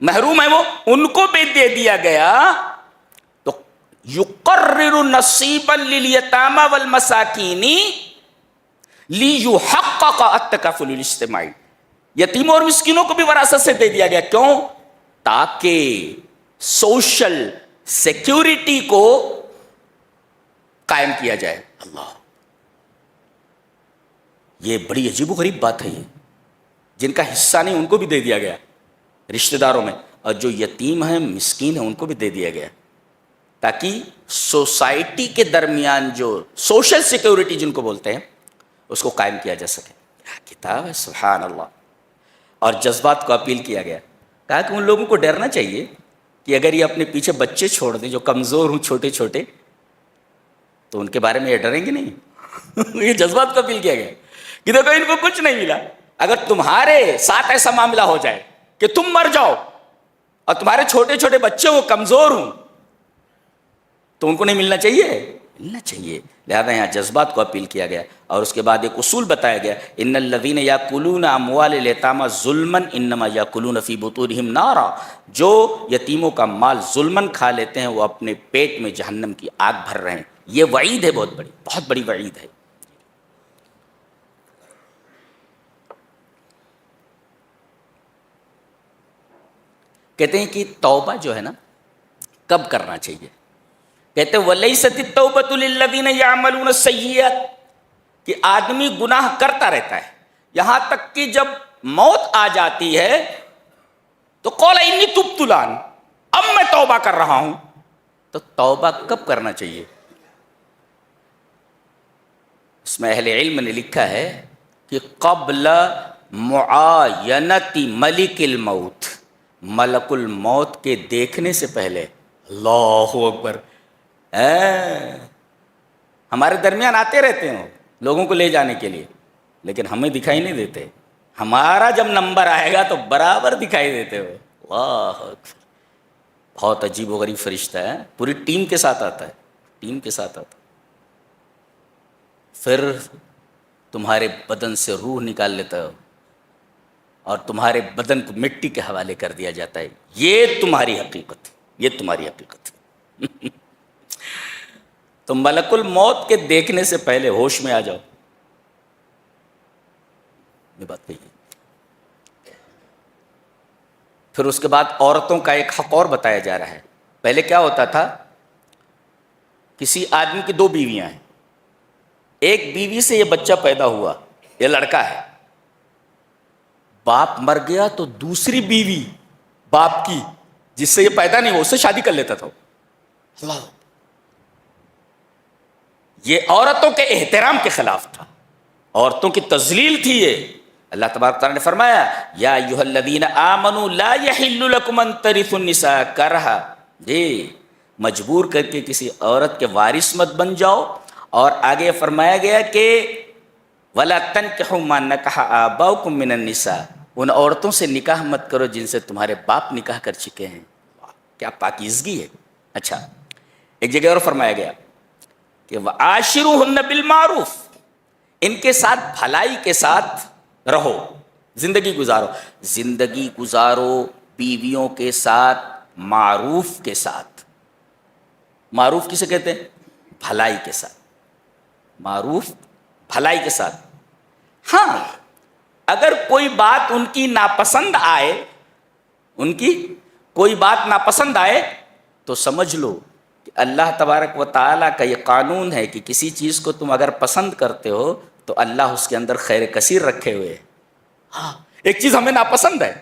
محروم ہے وہ, ان کو بھی دے دیا گیا. تو یقرر نصیبا للیتامى والمساکین لیحقق التکافل الاجتماعی, یتیموں اور مسکینوں کو بھی وراثت سے دے دیا گیا. کیوں؟ تاکہ سوشل سیکیورٹی کو قائم کیا جائے. اللہ, یہ بڑی عجیب و غریب بات ہے. یہ جن کا حصہ نہیں ان کو بھی دے دیا گیا رشتہ داروں میں, اور جو یتیم ہیں, مسکین ہیں, ان کو بھی دے دیا گیا, تاکہ سوسائٹی کے درمیان جو سوشل سیکیورٹی جن کو بولتے ہیں اس کو قائم کیا جا سکے. کتاب ہے, سبحان اللہ. اور جذبات کو اپیل کیا گیا, کہا کہ ان لوگوں کو ڈرنا چاہیے کہ اگر یہ اپنے پیچھے بچے چھوڑ دیں جو کمزور ہوں, چھوٹے چھوٹے, تو ان کے بارے میں یہ ڈریں گے نہیں. یہ جذبات کو اپیل کیا گیا کہ دیکھو ان کو کچھ نہیں ملا, اگر تمہارے ساتھ ایسا معاملہ ہو جائے کہ تم مر جاؤ اور تمہارے چھوٹے چھوٹے بچے وہ کمزور ہوں, تو ان کو نہیں ملنا چاہیے, ملنا چاہیے. لہذا یہاں جذبات کو اپیل کیا گیا. اور اس کے بعد ایک اصول بتایا گیا, ان الذین یاکلون اموال الیتامی ظلما انما یاکلون فی بطونہم نارا, جو یتیموں کا مال ظلماً کھا لیتے ہیں وہ اپنے پیٹ میں جہنم کی آگ بھر رہے ہیں. یہ وعید ہے, بہت بڑی, بہت بڑی وعید ہے. کہتے ہیں کہ توبہ جو ہے نا کب کرنا چاہیے. کہتے ہیں وَلَيْسَتِ التَّوْبَةُ لِلَّذِينَ يَعْمَلُونَ السَّيِّئَاتِ, کہ آدمی گناہ کرتا رہتا ہے یہاں تک کہ جب موت آ جاتی ہے تو قَالَ إِنِّي تُبْتُ الْآنَ, اب میں توبہ کر رہا ہوں. تو توبہ کب کرنا چاہیے؟ اس میں اہل علم نے لکھا ہے کہ قبل معاینت ملک الموت, ملک الموت کے دیکھنے سے پہلے. اللہ اکبر. ہمارے درمیان آتے رہتے ہیں لوگوں کو لے جانے کے لیے, لیکن ہمیں دکھائی نہیں دیتے. ہمارا جب نمبر آئے گا تو برابر دکھائی دیتے ہو. اللہ اکبر. بہت عجیب و غریب فرشتہ ہے, پوری ٹیم کے ساتھ آتا ہے, ٹیم کے ساتھ آتا ہے. پھر تمہارے بدن سے روح نکال لیتا ہو اور تمہارے بدن کو مٹی کے حوالے کر دیا جاتا ہے. یہ تمہاری حقیقت, یہ تمہاری حقیقت. تو ملک الموت کے دیکھنے سے پہلے ہوش میں آ جاؤ. یہ بات کہی. پھر اس کے بعد عورتوں کا ایک حق اور بتایا جا رہا ہے. پہلے کیا ہوتا تھا, کسی آدمی کی 2 بیویاں ہیں, ایک بیوی سے یہ بچہ پیدا ہوا, یہ لڑکا ہے, باپ مر گیا تو دوسری بیوی باپ کی جس سے یہ پیدا نہیں ہوا اس سے شادی کر لیتا تھا. اللہ, یہ عورتوں کے احترام کے خلاف تھا, عورتوں کی تذلیل تھی یہ. اللہ تبارک تعالیٰ نے فرمایا یا ایھا الذین آمنوا لا یحل لکم ان ترثوا النساء کرہا, جی مجبور کر کے کسی عورت کے وارث مت بن جاؤ. اور آگے فرمایا گیا کہ ولا تنکحوا ما نکح آباؤکم من النساء, ان عورتوں سے نکاح مت کرو جن سے تمہارے باپ نکاح کر چکے ہیں. کیا پاکیزگی ہے. اچھا, ایک جگہ اور فرمایا گیا کہ وعاشروہن بالمعروف, ان کے ساتھ بھلائی کے ساتھ رہو, زندگی گزارو. زندگی گزارو بیویوں کے ساتھ معروف کے ساتھ. معروف کسے کہتے ہیں؟ بھلائی کے ساتھ. معروف بھلائی کے ساتھ. ہاں, اگر کوئی بات ان کی ناپسند آئے, ان کی کوئی بات ناپسند آئے تو سمجھ لو کہ اللہ تبارک و تعالیٰ کا یہ قانون ہے کہ کسی چیز کو تم اگر پسند کرتے ہو تو اللہ اس کے اندر خیر کثیر رکھے ہوئے. ہاں, ایک چیز ہمیں ناپسند ہے,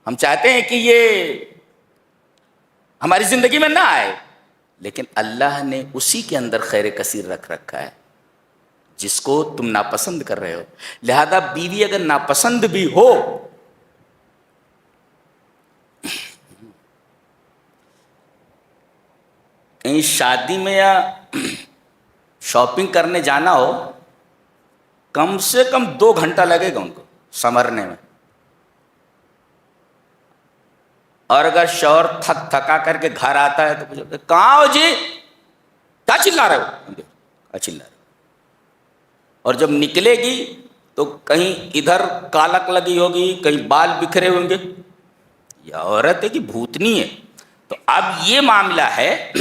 ہم چاہتے ہیں کہ یہ ہماری زندگی میں نہ آئے, لیکن اللہ نے اسی کے اندر خیر کثیر رکھ رکھا ہے جس کو تم ناپسند کر رہے ہو. لہذا بیوی اگر ناپسند بھی ہو, کہیں شادی میں یا شاپنگ کرنے جانا ہو, کم سے کم 2 گھنٹہ لگے گا ان کو سنورنے میں. اور اگر شوہر تھک تھکا کر کے گھر آتا ہے تو پوچھتے کہاں ہو جی, کیا چلا رہے ہو, کیا چلا رہے. اور جب نکلے گی تو کہیں ادھر کالک لگی ہوگی, کہیں بال بکھرے ہوں گے, یہ عورت ہے کہ بھوتنی ہے. تو اب یہ معاملہ ہے,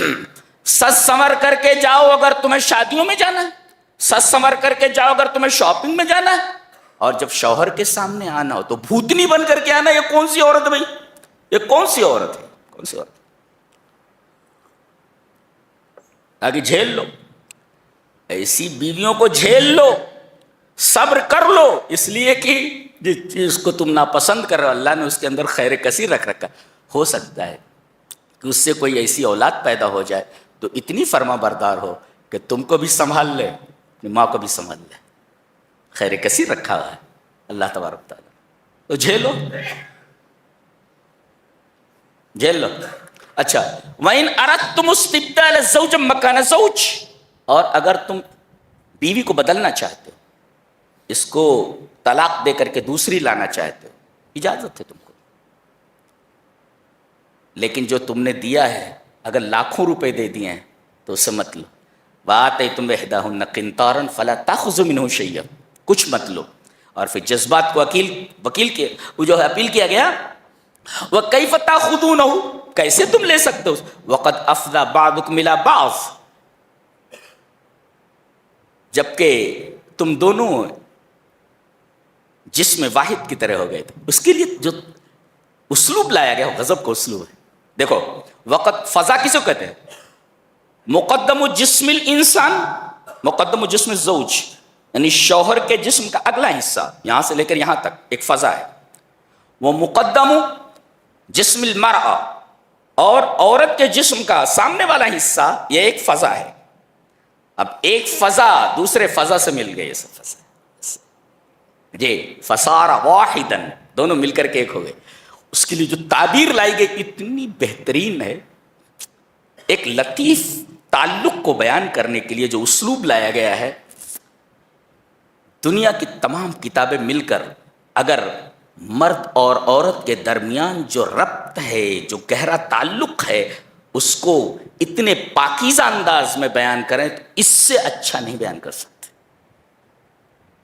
سج سنور کر کے جاؤ اگر تمہیں شادیوں میں جانا ہے, سج سنور کر کے جاؤ اگر تمہیں شاپنگ میں جانا ہے, اور جب شوہر کے سامنے آنا ہو تو بھوتنی بن کر کے آنا. یہ کون سی عورت ہے بھائی, یہ کون سی عورت ہے, کون سی عورت؟ تاکہ جھیل لو, ایسی بیویوں کو جھیل لو, صبر کر لو, اس لیے کہ جس چیز کو تم ناپسند کر رہے ہو اللہ نے اس کے اندر خیر کثیر رکھ رکھا. ہو سکتا ہے کہ اس سے کوئی ایسی اولاد پیدا ہو جائے تو اتنی فرما بردار ہو کہ تم کو بھی سنبھال لے, اپنی ماں کو بھی سنبھال لے. خیر کثیر رکھا ہوا ہے اللہ تبارک تعالیٰ, تو جھیلو, جھیل لو. اچھا, وَإِنْ أَرَدْتُمُ اسْتِبْدَالَ زَوْجًا مَكَانَ زَوْجٍ, اور اگر تم بیوی کو بدلنا چاہتے ہو, اس کو طلاق دے کر کے دوسری لانا چاہتے ہو, اجازت ہے تم کو. لیکن جو تم نے دیا ہے اگر لاکھوں روپے دے دیے ہیں تو اسے مت لو. وَآتَيْتُمْ إِحْدَاهُنَّ قِنْطَارًا فَلَا تَأْخُذُوا مِنْهُ شَيْئًا, کچھ مت لو. اور پھر جذبات کو وکیل کے جو ہے اپیل کیا گیا, وَكَيْفَ تَأْخُذُونَهُ, کیسے تم لے سکتے ہو, وَقَدْ أَفْضَىٰ بَعْضُكُمْ إِلَىٰ بَعْضٍ, جبکہ تم دونوں جسم واحد کی طرح ہو گئے تھے. اس کے لیے جو اسلوب لایا گیا غضب کا اسلوب ہے. دیکھو, وقت فضا کسے کہتے ہیں؟ مقدم جسم الانسان, مقدم جسم الزوج, یعنی شوہر کے جسم کا اگلا حصہ یہاں سے لے کر یہاں تک ایک فضا ہے. وہ مقدم جسم المرأة, اور عورت کے جسم کا سامنے والا حصہ یہ ایک فضا ہے. اب ایک فضا دوسرے فضا سے مل گئی, سب فضا جی فصار واحدن, دونوں مل کر کے ایک ہو گئے. اس کے لیے جو تعبیر لائی گئی اتنی بہترین ہے. ایک لطیف تعلق کو بیان کرنے کے لیے جو اسلوب لایا گیا ہے, دنیا کی تمام کتابیں مل کر اگر مرد اور عورت کے درمیان جو ربط ہے، جو گہرا تعلق ہے، اس کو اتنے پاکیزہ انداز میں بیان کریں تو اس سے اچھا نہیں بیان کر سکتے۔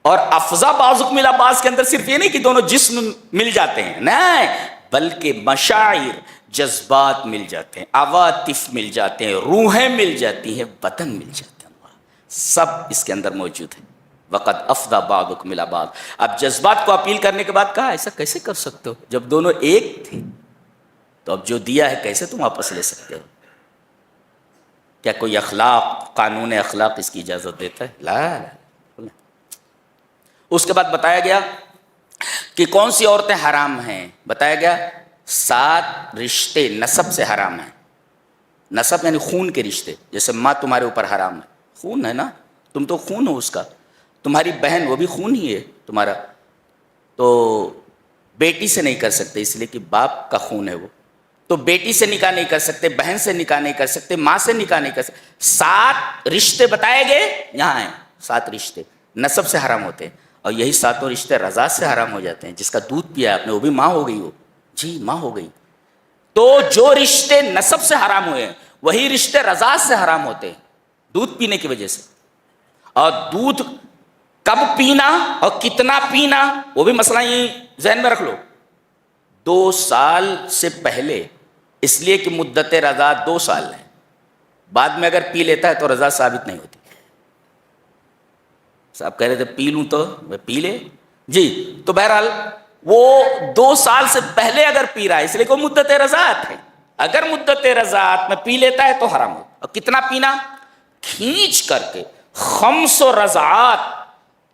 اور افزا بعضکم الی بعض کے اندر صرف یہ نہیں کہ دونوں جسم مل جاتے ہیں، نہیں، بلکہ مشاعر، جذبات مل جاتے ہیں، عواطف مل جاتے ہیں، روحیں مل جاتی ہیں، بدن مل جاتے ہیں، سب اس کے اندر موجود ہے۔ وقد افضى بعضکم الی بعض، اب جذبات کو اپیل کرنے کے بعد کہا ایسا کیسے کر سکتے ہو جب دونوں ایک تھے؟ تو اب جو دیا ہے کیسے تم واپس لے سکتے ہو؟ کیا کوئی اخلاق، قانون اخلاق اس کی اجازت دیتا ہے؟ لا۔ اس کے بعد بتایا گیا کہ کون سی عورتیں حرام ہیں، بتایا گیا 7 رشتے نسب سے حرام ہیں۔ نسب یعنی خون کے رشتے، جیسے ماں تمہارے اوپر حرام ہے، خون ہے نا، تم تو خون ہو اس کا، تمہاری بہن وہ بھی خون ہی ہے تمہارا، تو بیٹی سے نہیں کر سکتے اس لیے کہ باپ کا خون ہے وہ، تو بیٹی سے نکاح نہیں کر سکتے، بہن سے نکاح نہیں کر سکتے، ماں سے نکاح نہیں کر سکتے۔ 7 رشتے بتائے گئے یہاں ہیں، 7 رشتے نسب سے حرام ہوتے ہیں، اور یہی 7 رشتے رضاعت سے حرام ہو جاتے ہیں۔ جس کا دودھ پیا آپ نے وہ بھی ماں ہو گئی، ہو جی ماں ہو گئی۔ تو جو رشتے نسب سے حرام ہوئے ہیں وہی رشتے رضاعت سے حرام ہوتے ہیں، دودھ پینے کی وجہ سے۔ اور دودھ کب پینا اور کتنا پینا وہ بھی مسئلہ یہ ذہن میں رکھ لو۔ 2 سال سے پہلے، اس لیے کہ مدت رضاعت 2 سال ہے، بعد میں اگر پی لیتا ہے تو رضاعت ثابت نہیں ہوتی۔ صاحب کہہ رہے تھے پی لوں تو میں پی لے جی، تو بہرحال وہ 2 سال سے پہلے اگر پی رہا ہے اس لیے کہ وہ مدت رضاعت ہے، اگر مدت رضاعت میں پی لیتا ہے تو حرام ہو۔ اور کتنا پینا؟ کھینچ کر کے 5 رضاعات،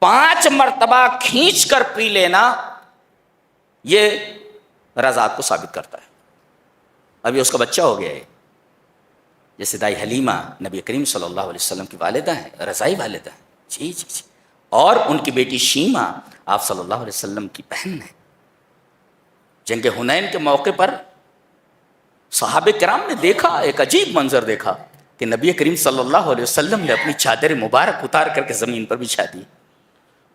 5 مرتبہ کھینچ کر پی لینا، یہ رضاعت کو ثابت کرتا ہے۔ ابھی اس کا بچہ ہو گیا ہے، جیسے دائی حلیمہ نبی کریم صلی اللہ علیہ وسلم کی والدہ ہیں، رضائی والدہ ہیں، جی جی جی، اور ان کی بیٹی شیمہ آپ صلی اللہ علیہ وسلم کی بہن ہے۔ جنگ حنین کے موقع پر صحابہ کرام نے دیکھا، ایک عجیب منظر دیکھا کہ نبی کریم صلی اللہ علیہ وسلم نے اپنی چادر مبارک اتار کر کے زمین پر بچھا دی،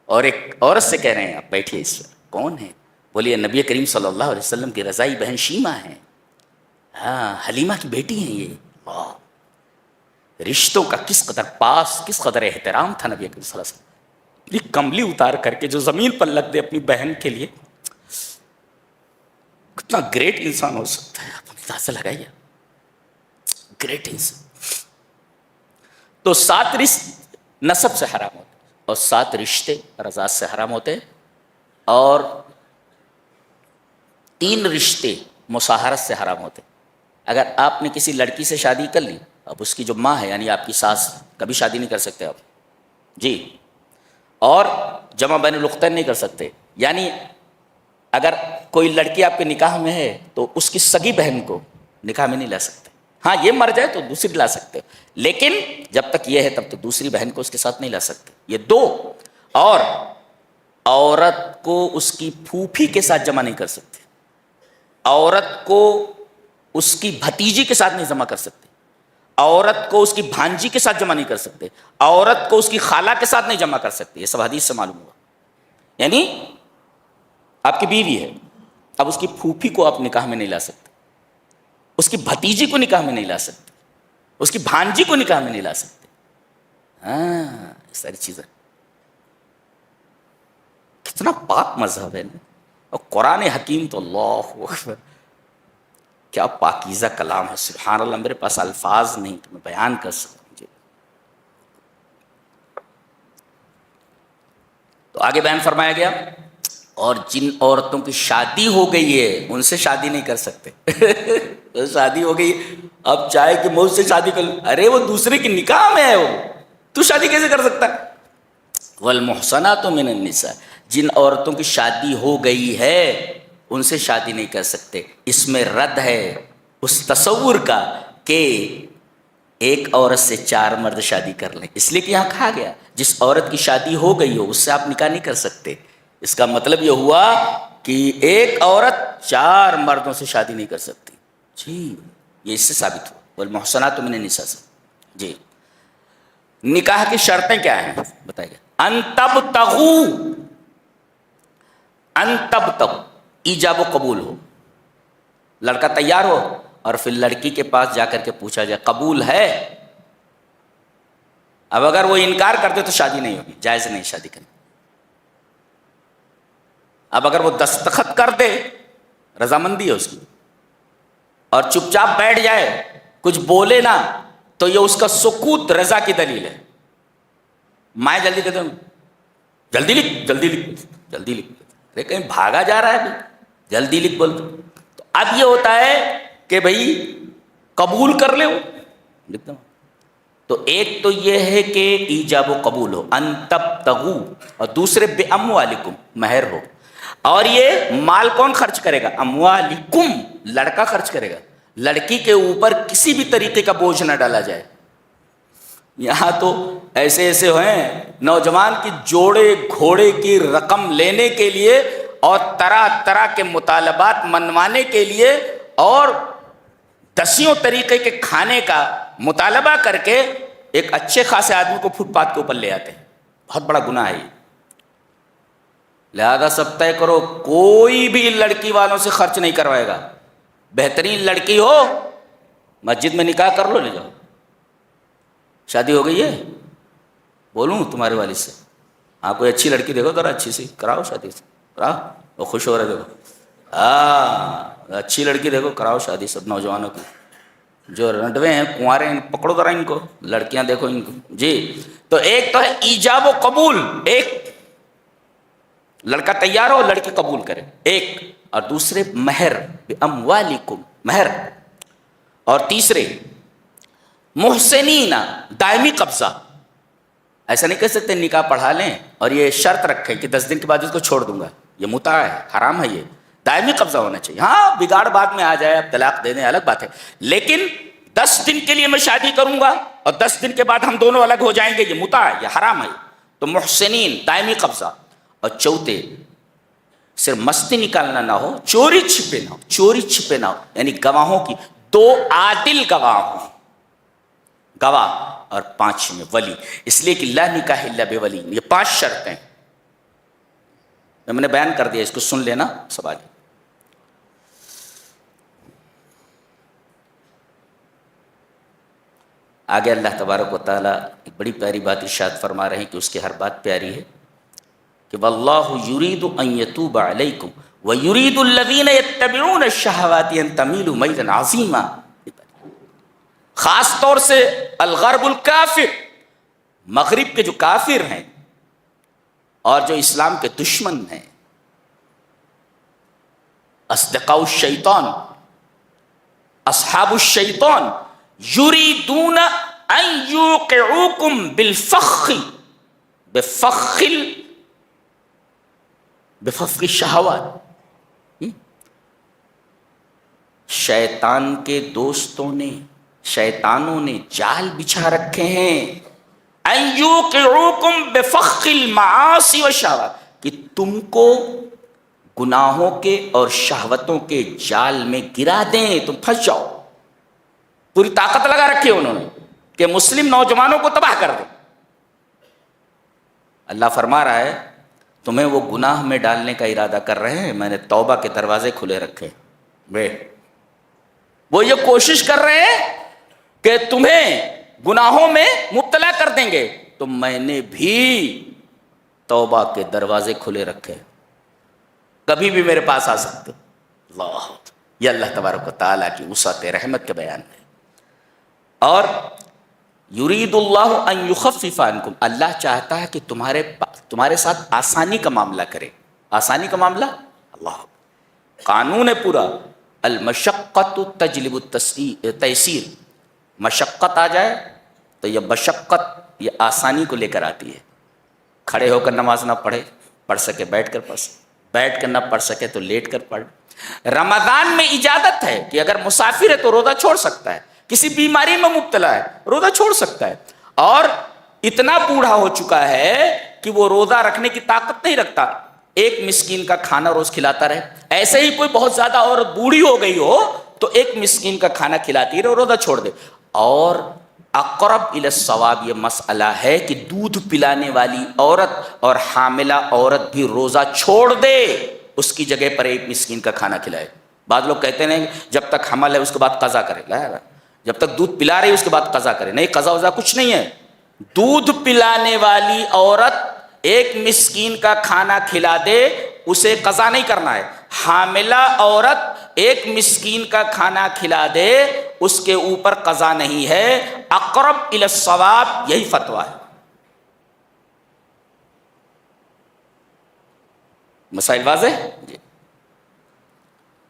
اور ایک عورت سے کہہ رہے ہیں آپ بیٹھیے اس پر، کون ہے؟ بولیے نبی کریم صلی اللہ علیہ وسلم کی رضائی بہن شیمہ ہیں، ہاں حلیمہ کی بیٹی ہیں یہ۔ واہ، رشتوں کا کس قدر پاس، کس قدر احترام تھا نبی کریم صلی اللہ علیہ وسلم۔ یہ کملی اتار کر کے جو زمین پر لگ دے اپنی بہن کے لیے، کتنا گریٹ انسان ہو سکتا ہے، آپ اندازہ لگائیے، گریٹ انسان۔ تو 7 رشتے نسب سے حرام ہوتے اور 7 رشتے رضاعت سے حرام ہوتے، اور 3 رشتے مصاہرت سے حرام ہوتے۔ اگر آپ نے کسی لڑکی سے شادی کر لی، اب اس کی جو ماں ہے یعنی آپ کی ساس، کبھی شادی نہیں کر سکتے آپ جی، اور جمع بین الاختین نہیں کر سکتے، یعنی اگر کوئی لڑکی آپ کے نکاح میں ہے تو اس کی سگی بہن کو نکاح میں نہیں لا سکتے، ہاں یہ مر جائے تو دوسری لا سکتے، لیکن جب تک یہ ہے تب تو دوسری بہن کو اس کے ساتھ نہیں لا سکتے، یہ 2۔ اور عورت کو اس کی پھوپھی کے ساتھ جمع نہیں کر سکتے، عورت کو اس کی بھتیجی کے ساتھ نہیں جمع کر سکتے، عورت کو اس کی بھانجی کے ساتھ جمع نہیں کر سکتے، عورت کو اس کی خالہ کے ساتھ نہیں جمع کر سکتے، یہ سب حدیث سے معلوم ہوا۔ یعنی آپ کی بیوی ہے، اب اس کی پھوپھی کو آپ نکاح میں نہیں لا سکتے، اس کی بھتیجی کو نکاح میں نہیں لا سکتے، اس کی بھانجی کو نکاح میں نہیں لا سکتے، ہاں یہ ساری چیزیں۔ کتنا پاک مذہب ہے نا، اور قرآن حکیم تو اللہ اکبر، کیا پاکیزہ کلام ہے، سبحان اللہ، میرے پاس الفاظ نہیں تو میں بیان کر سکوں جی۔ تو آگے بیان فرمایا گیا، اور جن عورتوں کی شادی ہو گئی ہے ان سے شادی نہیں کر سکتے۔ شادی ہو گئی، اب چاہے کہ میں اس سے شادی کر لوں، ارے وہ دوسرے کی نکاح میں ہے، وہ تو شادی کیسے کر سکتا ہے؟ والمحصنات من النساء، جن عورتوں کی شادی ہو گئی ہے ان سے شادی نہیں کر سکتے۔ اس میں رد ہے اس تصور کا کہ ایک عورت سے 4 مرد شادی کر لیں، اس لیے کہ یہاں کہا گیا جس عورت کی شادی ہو گئی ہو اس سے آپ نکاح نہیں کر سکتے۔ اس کا مطلب یہ ہوا کہ ایک عورت 4 مردوں سے شادی نہیں کر سکتی جی، یہ اس سے ثابت ہوا۔ والمحصنات من النساء سے جی۔ نکاح کی شرطیں کیا ہیں بتائیے گا؟ ان تبتغوا ایجاب و قبول ہو، لڑکا تیار ہو اور پھر لڑکی کے پاس جا کر کے پوچھا جائے قبول ہے. اب اگر وہ انکار کرتے تو شادی نہیں ہوگی، جائز نہیں شادی کرنی. اب اگر وہ دستخط کر دے، رضامندی ہے اس کی، اور چپ چاپ بیٹھ جائے، کچھ بولے نا، تو یہ اس کا سکوت رضا کی دلیل ہے. مائیں جلدی کہتے ہیں جلدی لکھ جلدی لکھ جلدی لکھ، ارے کہیں بھاگا جا رہا ہے ابھی، جلدی لکھ بول. تو اب یہ ہوتا ہے کہ بھائی قبول کر لے وہ لکھتا ہوں. تو ایک تو یہ ہے کہ ایجاب و قبول ہو، ان تبتغوا، اور دوسرے بے اموالکم، مہر ہو. اور یہ مال کون خرچ کرے گا؟ اموالکم، لڑکا خرچ کرے گا. لڑکی کے اوپر کسی بھی طریقے کا بوجھ نہ ڈالا جائے. یہاں تو ایسے ایسے ہیں نوجوان کی جوڑے گھوڑے کی رقم لینے کے لیے اور طرح طرح کے مطالبات منوانے کے لیے اور دسیوں طریقے کے کھانے کا مطالبہ کر کے ایک اچھے خاصے آدمی کو فٹ پاتھ کے اوپر لے آتے ہیں. بہت بڑا گناہ ہے یہ. لہذا سب طے کرو، کوئی بھی لڑکی والوں سے خرچ نہیں کروائے گا. بہترین لڑکی ہو مسجد میں نکاح کر لو، لے جاؤ. شادی ہو گئی ہے، بولوں تمہارے والد سے، ہاں کوئی اچھی لڑکی دیکھو ذرا، اچھی سی کراؤ، شادی سے کراؤ. وہ خوش ہو رہے دیکھو، ہاں اچھی لڑکی دیکھو کراؤ شادی. سب نوجوانوں کی جو رنڈوے ہیں کنوارے ہیں، پکڑو ذرا ان کو، لڑکیاں دیکھو ان کو. جی تو ایک تو ہے ایجاب و قبول، ایک لڑکا تیار ہو لڑکی قبول کرے ایک، اور دوسرے مہر، اموالکم، مہر. اور تیسرے محسنین، دائمی قبضہ. ایسا نہیں کہہ سکتے نکاح پڑھا لیں اور یہ شرط رکھیں کہ 10 دن کے بعد اس کو چھوڑ دوں گا، یہ متاع ہے، حرام ہے. یہ دائمی قبضہ ہونا چاہیے. ہاں بگاڑ بعد میں آ جائے، اب طلاق دے دیں، الگ بات ہے، لیکن 10 دن کے لیے میں شادی کروں گا اور 10 دن کے بعد ہم دونوں الگ ہو جائیں گے، یہ متاع ہے، یہ حرام ہے. تو محسنین، دائمی قبضہ. اور چوتھے صرف مستی نکالنا نہ ہو، چوری چھپے نہ ہو، چوری چھپے نہ ہو، یعنی گواہوں کی 2 عادل گواہ ہوں، گواہ، اور 5 میں ولی. اس لیے کہ لا نکاح الا بولی، یہ 5 شرطیں میں نے بیان کر دیا، اس کو سن لینا سوال. آگے اللہ تبارک و تعالیٰ ایک بڑی پیاری بات ارشاد فرما رہے ہیں کہ اس کی ہر بات پیاری ہے کہ واللہ یرید ان یتوب علیکم ویرید الذین یتبعون الشہوات ان تمیلوا میلا عظیما. خاص طور سے الغرب الکافر، مغرب کے جو کافر ہیں اور جو اسلام کے دشمن ہیں، اصدقاء الشیطان، اصحاب الشیطان، یریدون ان یوقعوکم بالفخ، بفخ الشہوات. شیطان کے دوستوں نے، شیطانوں نے جال بچھا رکھے ہیں، ان یوقعوکم بفخ المعاصی والشہوات، کہ تم کو گناہوں کے اور شہوتوں کے جال میں گرا دیں، تم پھنس جاؤ. پوری طاقت لگا رکھی ہے انہوں نے کہ مسلم نوجوانوں کو تباہ کر دیں. اللہ فرما رہا ہے تمہیں وہ گناہ میں ڈالنے کا ارادہ کر رہے ہیں، میں نے توبہ کے دروازے کھلے رکھے. وہ یہ کوشش کر رہے ہیں کہ تمہیں گناہوں میں مبتلا کر دیں گے، تو میں نے بھی توبہ کے دروازے کھلے رکھے، کبھی بھی میرے پاس آ سکتے. اللہ، یہ اللہ تبارک و تعالیٰ کی وسعت رحمت کے بیان ہے. اور یرید اللہ ان یخفف عنکم، اللہ چاہتا ہے کہ تمہارے ساتھ آسانی کا معاملہ کرے. آسانی کا معاملہ، اللہ قانون ہے پورا، المشقت تجلب التیسیر. مشقت آ جائے تو یہ مشقت یہ آسانی کو لے کر آتی ہے. کھڑے ہو کر نماز نہ پڑھ سکے بیٹھ کر پڑھ سکے، بیٹھ کر نہ پڑھ سکے تو لیٹ کر پڑھ. رمضان میں اجازت ہے کہ اگر مسافر ہے تو روزہ چھوڑ سکتا ہے، کسی بیماری میں مبتلا ہے روزہ چھوڑ سکتا ہے، اور اتنا بوڑھا ہو چکا ہے کہ وہ روزہ رکھنے کی طاقت نہیں رکھتا، ایک مسکین کا کھانا روز کھلاتا رہے. ایسے ہی کوئی بہت زیادہ عورت بوڑھی ہو گئی ہو تو ایک مسکین کا کھانا کھلاتی رہے، روزہ چھوڑ دے. اور اقرب الی الصواب یہ مسئلہ ہے کہ دودھ پلانے والی عورت اور حاملہ عورت بھی روزہ چھوڑ دے، اس کی جگہ پر ایک مسکین کا کھانا کھلائے۔ بعض لوگ کہتے ہیں جب تک حمل ہے اس کے بعد قضا کرے، جب تک دودھ پلا رہی ہے اس کے بعد قضا کرے، نہیں، قضا وضا کچھ نہیں ہے۔ دودھ پلانے والی عورت ایک مسکین کا کھانا کھلا دے، اسے قضا نہیں کرنا ہے۔ حاملہ عورت ایک مسکین کا کھانا کھلا دے، اس کے اوپر قضا نہیں ہے۔ اقرب الی الصواب یہی فتویٰ ہے۔ مسائل واضح؟ جی۔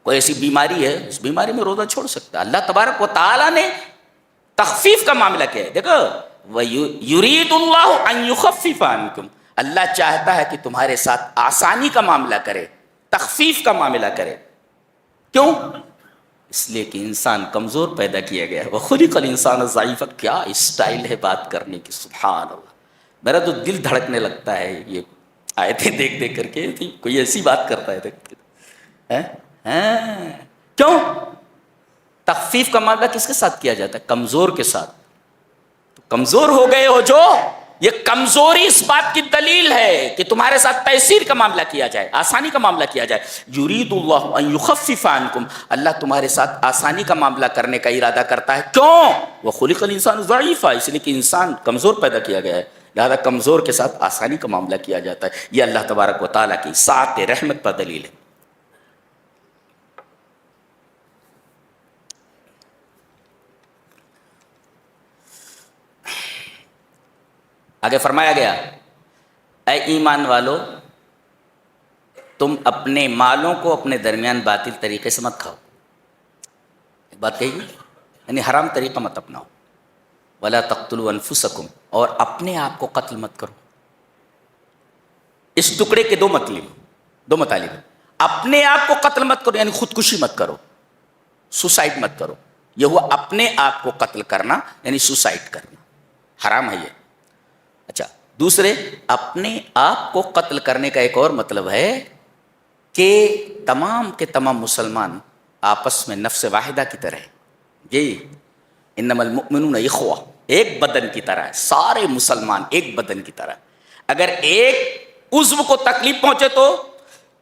کوئی ایسی بیماری ہے، اس بیماری میں روزہ چھوڑ سکتا ہے، اللہ تبارک و تعالیٰ نے تخفیف کا معاملہ کیا ہے۔ دیکھو یرید اللہ ان یخفف عنکم، اللہ چاہتا ہے کہ تمہارے ساتھ آسانی کا معاملہ کرے، تخفیف کا معاملہ کرے۔ کیوں؟ اس لیے کہ انسان کمزور پیدا کیا گیا ہے۔ وَخُلِقَ الْإِنسَانُ ضَعِيفًا، کیا اسٹائل ہے بات کرنے کی، سبحان اللہ۔ میرا تو دل دھڑکنے لگتا ہے یہ آیتیں دیکھ دیکھ کر کے، کوئی ایسی بات کرتا ہے۔ کیوں؟ تخفیف کا معاملہ کس کے ساتھ کیا جاتا ہے؟ کمزور کے ساتھ۔ تو کمزور ہو گئے ہو جو، یہ کمزوری اس بات کی دلیل ہے کہ تمہارے ساتھ تیسیر کا معاملہ کیا جائے، آسانی کا معاملہ کیا جائے۔ یرید اللہ ان یخفف عنکم، اللہ تمہارے ساتھ آسانی کا معاملہ کرنے کا ارادہ کرتا ہے۔ کیوں؟ وخلق الانسان ضعیفا، اس لیے کہ انسان کمزور پیدا کیا گیا ہے، لہذا کمزور کے ساتھ آسانی کا معاملہ کیا جاتا ہے۔ یہ اللہ تبارک و تعالیٰ کی سعت رحمت پر دلیل ہے۔ آگے فرمایا گیا، اے ایمان والو، تم اپنے مالوں کو اپنے درمیان باطل طریقے سے مت کھاؤ۔ ایک بات کہی گی، یعنی حرام طریقہ مت اپناؤ۔ ولا تقتلوا انفسکم، اور اپنے آپ کو قتل مت کرو۔ اس ٹکڑے کے دو مطالب ہیں۔ اپنے آپ کو قتل مت کرو، یعنی خودکشی مت کرو، سوسائڈ مت کرو۔ یہ ہوا اپنے آپ کو قتل کرنا، یعنی سوسائڈ کرنا، حرام ہے یہ۔ اچھا، دوسرے، اپنے آپ کو قتل کرنے کا ایک اور مطلب ہے کہ تمام کے تمام مسلمان آپس میں نفس واحدہ کی طرح ہیں۔ جی، انما المؤمنون اخوہ، ایک بدن کی طرح ہے، سارے مسلمان ایک بدن کی طرح۔ اگر ایک عضو کو تکلیف پہنچے تو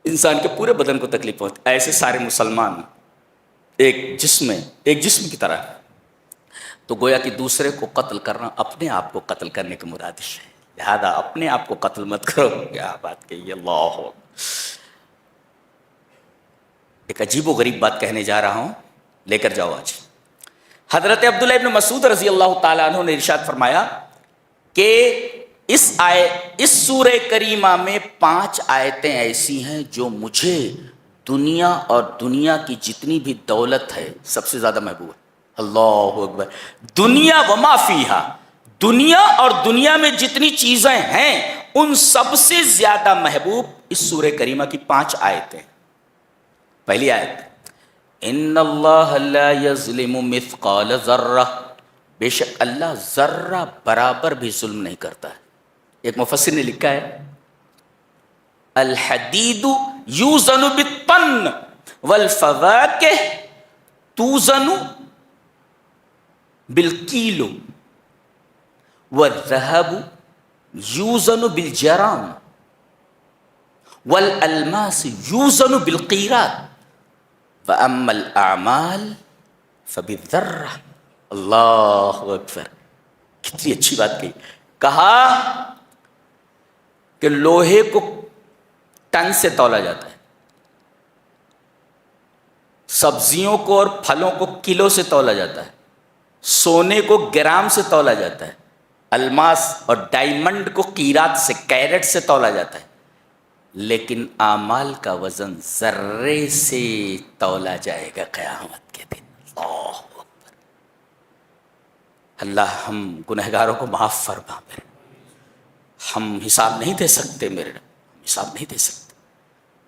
انسان کے پورے بدن کو تکلیف پہنچے، ایسے سارے مسلمان ایک جسم کی طرح ہے۔ تو گویا کہ دوسرے کو قتل کرنا اپنے آپ کو قتل کرنے کی مرادف ہے، لہذا اپنے آپ کو قتل مت کرو۔ کیا بات کہی، اللہ۔ ایک عجیب و غریب بات کہنے جا رہا ہوں، لے کر جاؤ آج۔ حضرت عبداللہ ابن مسعود رضی اللہ تعالیٰ عنہ نے ارشاد فرمایا کہ اس سورہ کریمہ میں 5 آیتیں ایسی ہیں جو مجھے دنیا اور دنیا کی جتنی بھی دولت ہے سب سے زیادہ محبوب ہے۔ اللہ اکبر۔ دنیا وما فیہا، دنیا اور دنیا میں جتنی چیزیں ہیں ان سب سے زیادہ محبوب اس سورہ کریمہ کی 5 آیتیں۔ پہلی آیت، ان اللہ لا یظلم مثقال ذرہ، بے شک اللہ ذرہ برابر بھی ظلم نہیں کرتا ہے۔ ایک مفسر نے لکھا ہے، الحدید یوزن بالطن والفواکہ توزن بالکیلو والذهب یوزن بالجرام والالماس یوزن بالقیرات واما الاعمال فبالذرہ۔ اللہ اکبر، کتنی اچھی بات کہی۔ کہا کہ لوہے کو ٹن سے تولا جاتا ہے، سبزیوں کو اور پھلوں کو کلو سے تولا جاتا ہے، سونے کو گرام سے تولا جاتا ہے، الماس اور ڈائمنڈ کو قیرات سے، کیرٹ سے تولا جاتا ہے، لیکن اعمال کا وزن ذرے سے تولا جائے گا قیامت کے دن۔ اللہ اکبر۔ اللہ ہم گنہگاروں کو معاف فرما میرے، ہم حساب نہیں دے سکتے، میرے حساب نہیں دے سکتے۔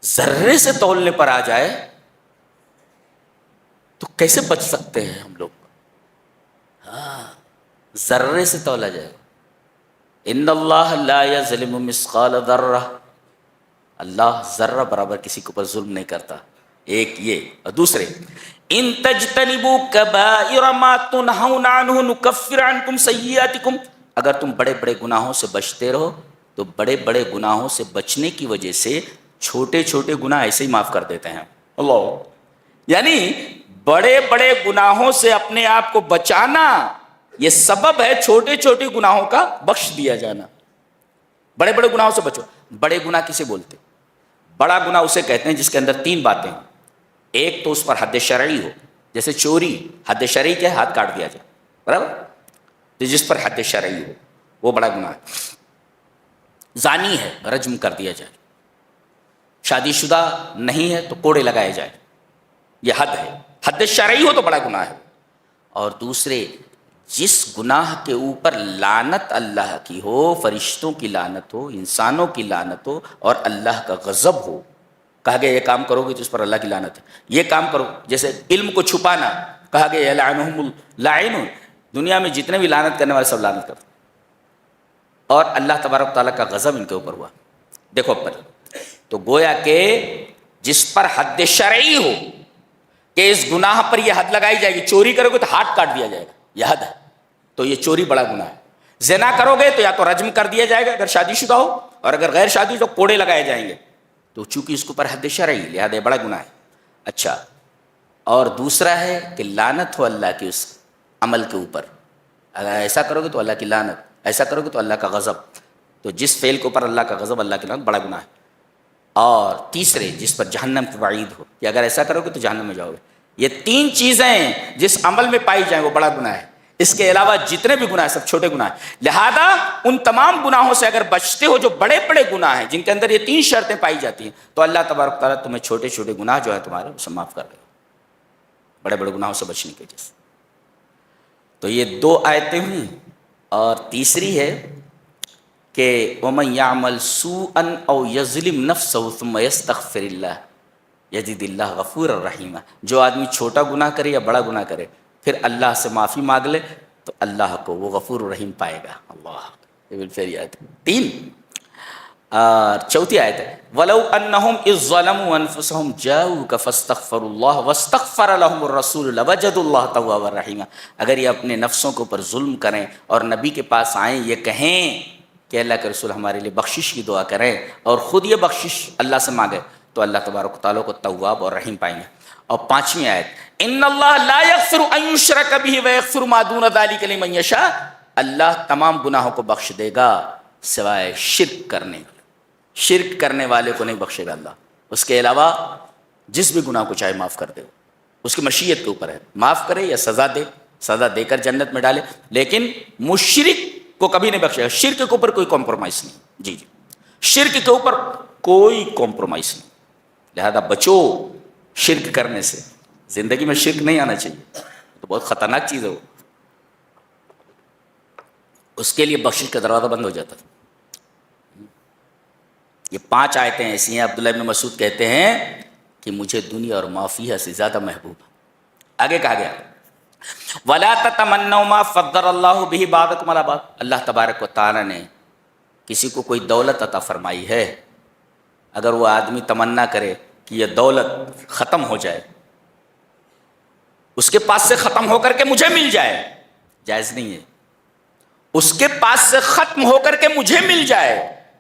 ذرے سے تولنے پر آ جائے تو کیسے بچ سکتے ہیں ہم لوگ؟ ذرے سے تولا جائے۔ ان اللہ لا یظلم مثقال ذرہ، اللہ ذرہ برابر کسی کے اوپر ظلم نہیں کرتا۔ ایک یہ، اور دوسرے ان تجتنبوا کبائر ما تنہون عنہ نکفر عنکم سیئاتکم، اگر تم بڑے بڑے گناہوں سے بچتے رہو تو بڑے بڑے گناہوں سے بچنے کی وجہ سے چھوٹے چھوٹے گناہ ایسے ہی معاف کر دیتے ہیں اللہ. یعنی بڑے بڑے گناہوں سے اپنے آپ کو بچانا یہ سبب ہے چھوٹے چھوٹے گناہوں کا بخش دیا جانا. بڑے بڑے گناہوں سے بچو. بڑے گناہ کسے بولتے؟ بڑا گناہ اسے کہتے ہیں جس کے اندر تین باتیں ہیں. ایک تو اس پر حد شرعی ہو، جیسے چوری، حد شرعی کیا ہے؟ ہاتھ کاٹ دیا جائے، برابر؟ تو جس پر حد شرعی ہو وہ بڑا گناہ ہے. زانی ہے، رجم کر دیا جائے. شادی شدہ نہیں ہے تو کوڑے لگائے جائے، یہ حد ہے. حد شرعی ہو تو بڑا گناہ ہے. اور دوسرے جس گناہ کے اوپر لعنت اللہ کی ہو، فرشتوں کی لعنت ہو، انسانوں کی لعنت ہو اور اللہ کا غضب ہو. کہا گیا یہ کام کرو گے تو اس پر اللہ کی لعنت ہے. یہ کام کرو، جیسے علم کو چھپانا، کہا گیا یلعنہم اللاعنون، دنیا میں جتنے بھی لعنت کرنے والے سب لعنت کرتے، اور اللہ تبارک تعالیٰ کا غضب ان کے اوپر ہوا. دیکھو پر تو گویا کہ جس پر حد شرعی ہو کہ اس گناہ پر یہ حد لگائی جائے گی، چوری کرو گے تو ہاتھ کاٹ دیا جائے گا، یہ حد ہے، تو یہ چوری بڑا گناہ ہے. زنا کرو گے تو یا تو رجم کر دیا جائے گا اگر شادی شدہ ہو، اور اگر غیر شادی تو کوڑے لگائے جائیں گے. تو چونکہ اس کے اوپر حد شرعی لہذا بڑا گناہ ہے. اچھا، اور دوسرا ہے کہ لعنت ہو اللہ کی اس عمل کے اوپر. اگر ایسا کرو گے تو اللہ کی لعنت، ایسا کرو گے تو اللہ کا غضب. تو جس فعل کے اوپر اللہ کا غضب، اللہ کی لعنت، بڑا گناہ ہے. اور تیسرے جس پر جہنم کی وعید ہو کہ اگر ایسا کرو گے تو جہنم میں جاؤ گے. یہ تین چیزیں جس عمل میں پائی جائیں وہ بڑا گناہ ہے. اس کے علاوہ جتنے بھی گناہ ہیں سب چھوٹے گناہ ہیں. لہذا ان تمام گناہوں سے اگر بچتے ہو جو بڑے بڑے گناہ ہیں جن کے اندر یہ تین شرطیں پائی جاتی ہیں، تو اللہ تبارک تعالیٰ تمہیں چھوٹے چھوٹے گناہ جو ہے تمہارے اسے معاف کر دے گا بڑے بڑے گناہوں سے بچنے کی وجہ سے. تو یہ دو آیتیں ہوئیں. اور تیسری ہے کہ وَمَن يَعْمَلْ سُوءًا أَوْ يَظْلِمْ نَفْسَهُ ثُمَّ يَسْتَغْفِرِ اللَّهَ يَجِدِ اللَّهَ غَفُورًا رَحِيمًا. جو آدمی چھوٹا گناہ کرے یا بڑا گناہ کرے پھر اللہ سے معافی مانگ لے تو اللہ کو وہ غفور الرحیم پائے گا. اللہ، یہ بالفعل آیت ہے. تین. اور چوتھی آیت ہے وَلَوْ أَنَّهُمْ إِذ ظَّلَمُوا أَنفُسَهُمْ جَاءُوكَ فَاسْتَغْفَرُوا اللَّهَ وَاسْتَغْفَرَ لَهُمُ الرَّسُولُ لَوَجَدُوا اللَّهَ تَوَّابًا رَحِيمًا. اگر یہ اپنے نفسوں کے اوپر ظلم کریں اور نبی کے پاس آئیں، یہ کہیں کہ اللہ کے رسول ہمارے لیے بخشش کی دعا کریں اور خود یہ بخشش اللہ سے مانگے، تو اللہ تبارک و تعالیٰ کو تواب اور رحیم پائیں گے. اور پانچویں آیت ان اللہ لا یغفر ان یشرک بہ ویغفر ما دون ذلک لمن یشاء. اللہ تمام گناہوں کو بخش دے گا سوائے شرک کرنے والے. شرک کرنے والے کو نہیں بخشے گا اللہ. اس کے علاوہ جس بھی گناہ کو چاہے معاف کر دے، اس کی مشیت کے اوپر ہے، معاف کرے یا سزا دے، سزا دے کر جنت میں ڈالے، لیکن مشرک کو کبھی نہیں بخشے گا. شرک کے اوپر کوئی کمپرومائز نہیں. جی جی، شرک کے اوپر کوئی کمپرومائز نہیں. لہذا بچو شرک کرنے سے. زندگی میں شرک نہیں آنا چاہیے، تو بہت خطرناک چیز ہے وہ. اس کے لیے بخشش کا دروازہ بند ہو جاتا تھا. یہ 5 آیتیں ایسی ہیں. عبداللہ ابن مسعود کہتے ہیں کہ مجھے دنیا اور ما فیہا سے زیادہ محبوب. آگے کہا گیا وَلَا تَتَمَنَّوْا مَا فَضَّلَ اللَّهُ بِهِ بَعْضَكُمْ عَلَىٰ بَعْضٍ. اللہ تبارک و تعالیٰ نے کسی کو کوئی دولت عطا فرمائی ہے، اگر وہ آدمی تمنا کرے کہ یہ دولت ختم ہو جائے، اس کے پاس سے ختم ہو کر کے مجھے مل جائے، جائز نہیں ہے. اس کے پاس سے ختم ہو کر کے مجھے مل جائے،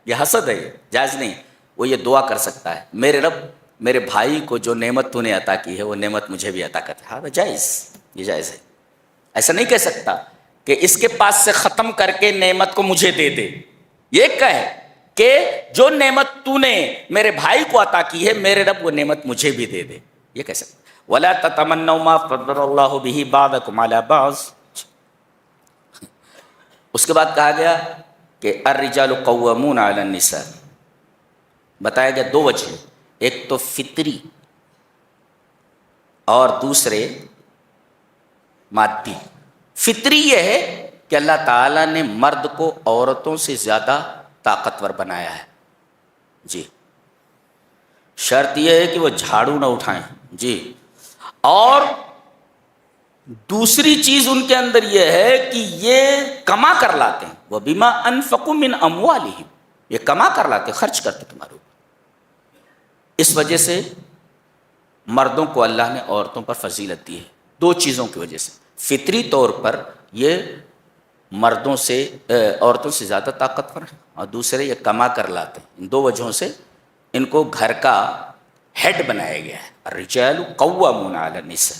یہ حسد ہے، جائز نہیں. وہ یہ دعا کر سکتا ہے میرے رب میرے بھائی کو جو نعمت تو نے عطا کی ہے وہ نعمت مجھے بھی عطا کرتا ہے. ہاں جائز، یہ جائز ہے. ایسا نہیں کہہ سکتا کہ اس کے پاس سے ختم کر کے نعمت کو مجھے دے دے. یہ کہے کہ جو نعمت تو نے میرے بھائی کو عطا کی ہے میرے رب وہ نعمت مجھے بھی دے دے، یہ کہہ سکتا. وَلَا تَتَمَنَّوْا مَا فَضَّلَ اللَّهُ بِهِ بَعْضَكُمْ عَلَىٰ بَعْضٍ. اس کے بعد کہا گیا کہ الرجال قوامون علی النساء. بتایا گیا 2 وجہ، ایک تو فطری اور دوسرے مادی. فطری یہ ہے کہ اللہ تعالیٰ نے مرد کو عورتوں سے زیادہ طاقتور بنایا ہے. جی، شرط یہ ہے کہ وہ جھاڑو نہ اٹھائیں. جی، اور دوسری چیز ان کے اندر یہ ہے کہ یہ کما کر لاتے ہیں. وَبِمَا أَنفَقُوا مِنْ أَمْوَالِهِمْ. یہ کما کر لاتے، خرچ کرتے تمہارے اوپر. اس وجہ سے مردوں کو اللہ نے عورتوں پر فضیلت دی ہے 2 چیزوں کی وجہ سے. فطری طور پر یہ مردوں سے عورتوں سے زیادہ طاقتور ہیں، اور دوسرے یہ کما کر لاتے ہیں. ان 2 وجہوں سے ان کو گھر کا ہیڈ بنایا گیا ہے. الرجال قوامون علی النساء.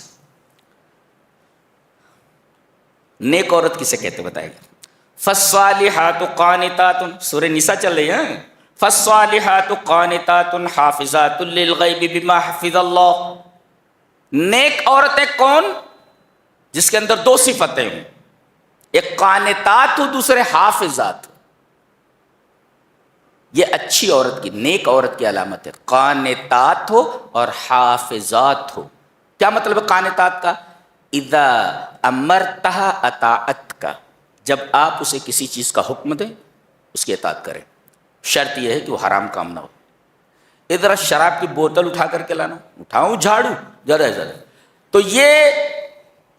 نیک عورت کسے کہتے بتائے گا. فالصالحات قانتات، سورہ نساء چل رہی ہے. فالصالحات قانتات حافظات للغیب بما حفظ اللہ. نیک عورتیں کون؟ جس کے اندر 2 صفتیں ہوں، ایک قانتات ہو، دوسرے حافظات. یہ اچھی عورت کی، نیک عورت کی علامت ہے. قانتات ہو اور حافظات ہو. کیا مطلب ہے قانتات کا؟ اذا امرتها اطاعت کا، جب آپ اسے کسی چیز کا حکم دیں اس کی اطاعت کریں. شرط یہ ہے کہ وہ حرام کام نہ ہو. ادھر شراب کی بوتل اٹھا کر کے لانا، اٹھاؤں جھاڑو ذرا ذرا، تو یہ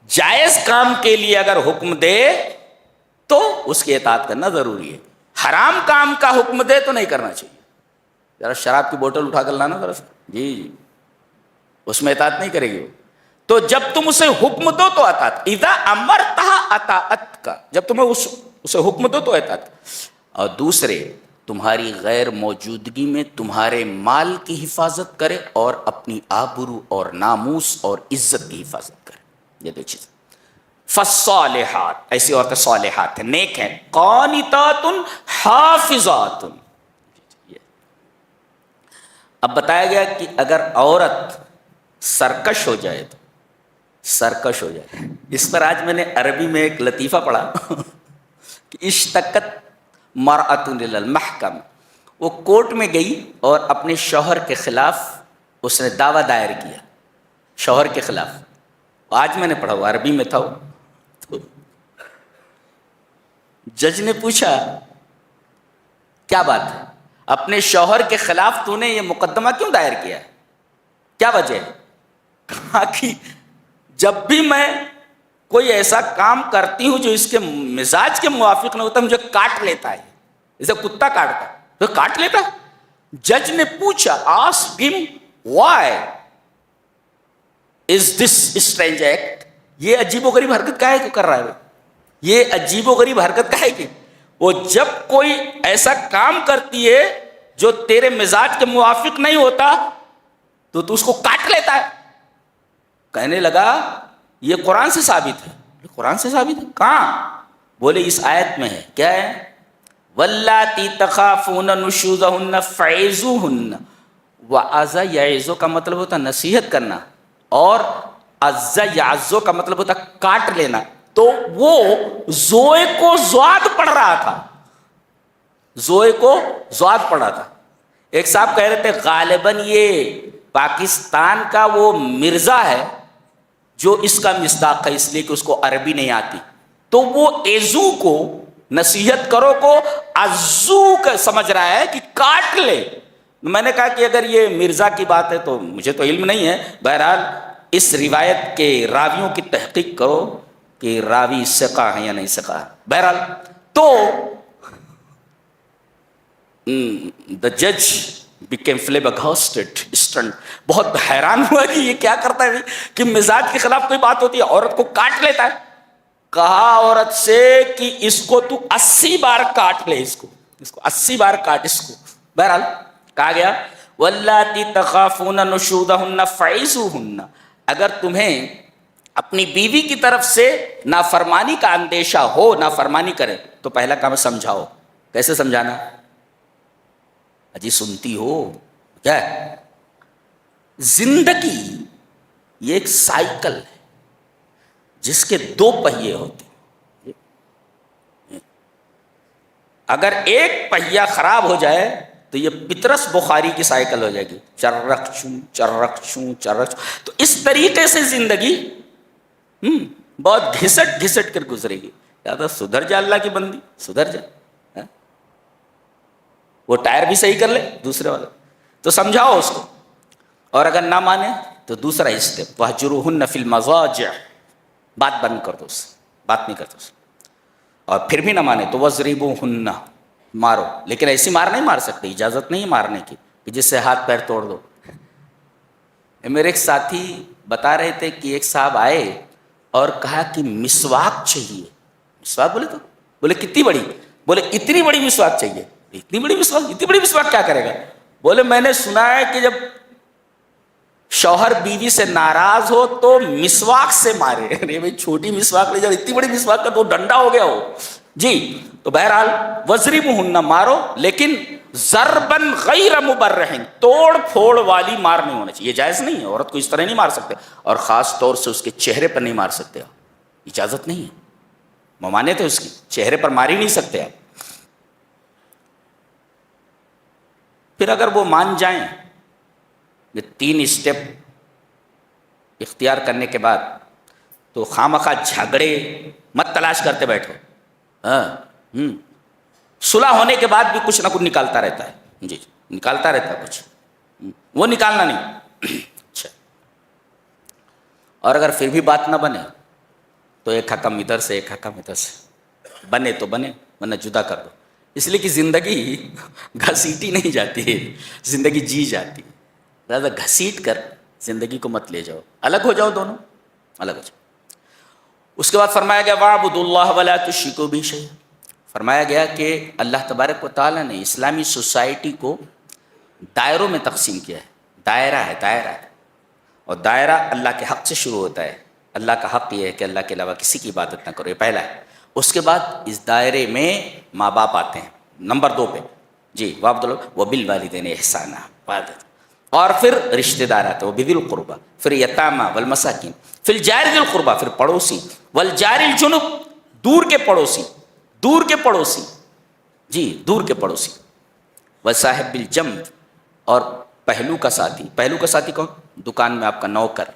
جائز کام کے لیے اگر حکم دے تو اس کی اطاعت کرنا ضروری ہے. حرام کام کا حکم دے تو نہیں کرنا چاہیے. ذرا شراب کی بوتل اٹھا کر لانا ذرا، جی اس میں اطاعت نہیں کرے گی وہ. تو جب تم اسے حکم دو تو اطاعت. اذا امرتها اطاعت کا، جب تمہیں اسے حکم دو تو اطاعت. اور دوسرے تمہاری غیر موجودگی میں تمہارے مال کی حفاظت کرے اور اپنی آبرو اور ناموس اور عزت کی حفاظت کرے. یہ 2 چیزیں. فالصالحات، ایسی عورتیں صالحات ہیں، نیک ہیں. قانتات حافظات. اب بتایا گیا کہ اگر عورت سرکش ہو جائے تو سرکش ہو جائے. اس پر آج میں نے عربی میں ایک لطیفہ پڑھا کہ اشتقت مرأۃ الی المحکم. وہ کورٹ میں گئی اور اپنے شوہر کے خلاف اس نے دعویٰ دائر کیا، شوہر کے خلاف. آج میں نے پڑھا، وہ عربی میں تھا. تو جج نے پوچھا کیا بات ہے، اپنے شوہر کے خلاف تو نے یہ مقدمہ کیوں دائر کیا ہے، کیا وجہ ہے؟ کہا کہ جب بھی میں کوئی ایسا کام کرتی ہوں جو اس کے مزاج کے موافق نہ ہوتا، مجھے کاٹ لیتا ہے، جیسے کتا کاٹتا ہے تو کاٹ لیتا. جج نے پوچھا آسک ہم وائی از دس اسٹرینج ایکٹ، یہ عجیب و غریب حرکت کاہے کو کر رہا ہے، یہ عجیب و غریب حرکت کاہے کی. وہ جب کوئی ایسا کام کرتی ہے جو تیرے مزاج کے موافق نہیں ہوتا تو اس کو کاٹ لیتا ہے. کہنے لگا یہ قرآن سے ثابت ہے. قرآن سے ثابت ہے کہاں؟ بولے اس آیت میں ہے. کیا ہے؟ واللاتی تخافون نشوزہن فعظوہن. وعظ یعظ کا مطلب ہوتا نصیحت کرنا، اور عظ یعظ کا مطلب ہوتا کاٹ لینا. تو وہ زوئے کو زواد پڑھ رہا تھا، زوئے کو زواد پڑھ رہا تھا. ایک صاحب کہہ رہے تھے غالباً یہ پاکستان کا وہ مرزا ہے جو اس کا مصداق ہے، اس لیے کہ اس کو عربی نہیں آتی. تو وہ ایزو کو، نصیحت کرو کو عزو کا سمجھ رہا ہے کہ کاٹ لے. میں نے کہا کہ اگر یہ مرزا کی بات ہے تو مجھے تو علم نہیں ہے. بہرحال اس روایت کے راویوں کی تحقیق کرو کہ راوی ثقہ ہے یا نہیں ثقہ. بہرحال تو the judge became flabbergasted, stunned. بہت حیران ہوا کہ یہ کیا کرتا ہے کہ مزاج کے خلاف کوئی بات ہوتی ہے عورت کو کاٹ لیتا ہے. کہا عورت سے کہ اس کو تو 80 بار کاٹ لے، اس کو 80 بار کاٹ اس کو. بہرحال کہا گیا واللاتی تخافون نشوزہن فعظوہن. اگر تمہیں اپنی بیوی کی طرف سے نافرمانی کا اندیشہ ہو، نافرمانی کرے تو پہلا کام سمجھاؤ. کیسے سمجھانا؟ اجی سنتی ہو کیا ہے؟ زندگی یہ ایک سائیکل ہے جس کے 2 پہیے ہوتے ہیں. اگر ایک پہیا خراب ہو جائے تو یہ پطرس بخاری کی سائیکل ہو جائے گی، چرخ چوں چرخ چوں چرخ چوں. تو اس طریقے سے زندگی بہت گھسٹ گھسٹ کر گزرے گی. یا سدھر جا اللہ کی بندی، سدھر جا. وہ ٹائر بھی صحیح کر لے دوسرے والا، تو سمجھاؤ اس کو. اور اگر نہ مانے تو دوسرا اسٹیپ وَاهْجُرُوهُنَّ فِي الْمَضَاجِعِ. بات بند کر دو اس سے، بات نہیں کرتے اس. اور پھر بھی نہ مانے تو وَاضْرِبُوهُنَّ. مارو، لیکن ایسی مار نہیں مار سکتے، اجازت نہیں مارنے کی کہ جس سے ہاتھ پیر توڑ دو. میرے ایک ساتھی بتا رہے تھے کہ ایک صاحب آئے اور کہا کہ مسواک چاہیے. مسواک بولے تو بولے کتنی بڑی؟ بولے اتنی بڑی مسواک چاہیے. اتنی بڑی مسواک کیا کرے گا؟ بولے میں نے سنا ہے کہ جب شوہر بیوی سے ناراض ہو تو مسواک سے مارے. ارے بھائی چھوٹی مسواک لے جاؤ، اتنی بڑی مسواک کا تو ڈنڈا ہو گیا ہو جی. تو بہرحال وضربوہن، مارو، لیکن ضربن غیر مبرح، توڑ پھوڑ والی مار نہیں ہونا چاہیے. یہ جائز نہیں ہے، عورت کو اس طرح نہیں مار سکتے، اور خاص طور سے اس کے چہرے پر نہیں مار سکتے، اجازت نہیں ہے، ممانعت ہے اس کی، چہرے پر مار ہی نہیں سکتے آپ. پھر اگر وہ مان جائیں، یہ 3 اسٹیپ اختیار کرنے کے بعد، تو خامخواہ جھگڑے مت تلاش کرتے بیٹھو. صلح ہونے کے بعد بھی کچھ نہ کچھ نکالتا رہتا ہے، جی نکالتا رہتا ہے کچھ، وہ نکالنا نہیں. اچھا، اور اگر پھر بھی بات نہ بنے تو ایک حکم ادھر سے ایک حکم ادھر سے، بنے تو بنے ورنہ جدا کر دو. اس لیے کہ زندگی گھسیٹی نہیں جاتی ہے، زندگی جی جاتی ہے. لہٰذا گھسیٹ کر زندگی کو مت لے جاؤ، الگ ہو جاؤ، دونوں الگ ہو جاؤ. اس کے بعد فرمایا گیا وَاعْبُدُوا اللَّهَ وَلَا تُشْرِكُوا بِهِ شَيْئًا. فرمایا گیا کہ اللہ تبارک و تعالیٰ نے اسلامی سوسائٹی کو دائروں میں تقسیم کیا ہے. دائرہ ہے، اور دائرہ اللہ کے حق سے شروع ہوتا ہے. اللہ کا حق یہ ہے کہ اللہ کے علاوہ کسی کی عبادت نہ کرو، یہ پہلا ہے. اس کے بعد اس دائرے میں ماں باپ آتے ہیں نمبر 2 پہ، جی وَبِالْوَالِدَيْنِ إِحْسَانًا، اور پھر رشتہ دار آتے ہیں وَبِذِي الْقُرْبَى، پھر یتامى والمساکین، پھر الجار ذی القربى، پھر پڑوسی، والجار الجنب، دور کے پڑوسی، جی دور کے پڑوسی، وصاحب بالجنب، اور پہلو کا ساتھی کون؟ دکان میں آپ کا نوکر،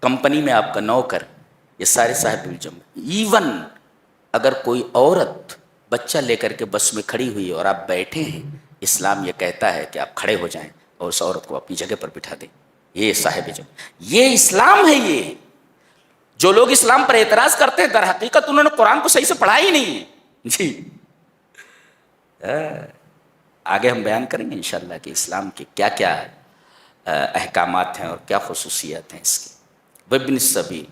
کمپنی میں آپ کا نوکر، یہ سارے صاحب بالجنب. ایون اگر کوئی عورت بچہ لے کر کے بس میں کھڑی ہوئی اور آپ بیٹھے ہیں، اسلام یہ کہتا ہے کہ آپ کھڑے ہو جائیں اور اس عورت کو اپنی جگہ پر بٹھا دیں. یہ صاحب جنب، یہ اسلام ہے. یہ جو لوگ اسلام پر اعتراض کرتے ہیں در حقیقت انہوں نے قرآن کو صحیح سے پڑھا ہی نہیں ہے. جی آگے ہم بیان کریں گے انشاءاللہ کہ اسلام کے کیا کیا احکامات ہیں اور کیا خصوصیات ہیں اس کی. وابن السبیل،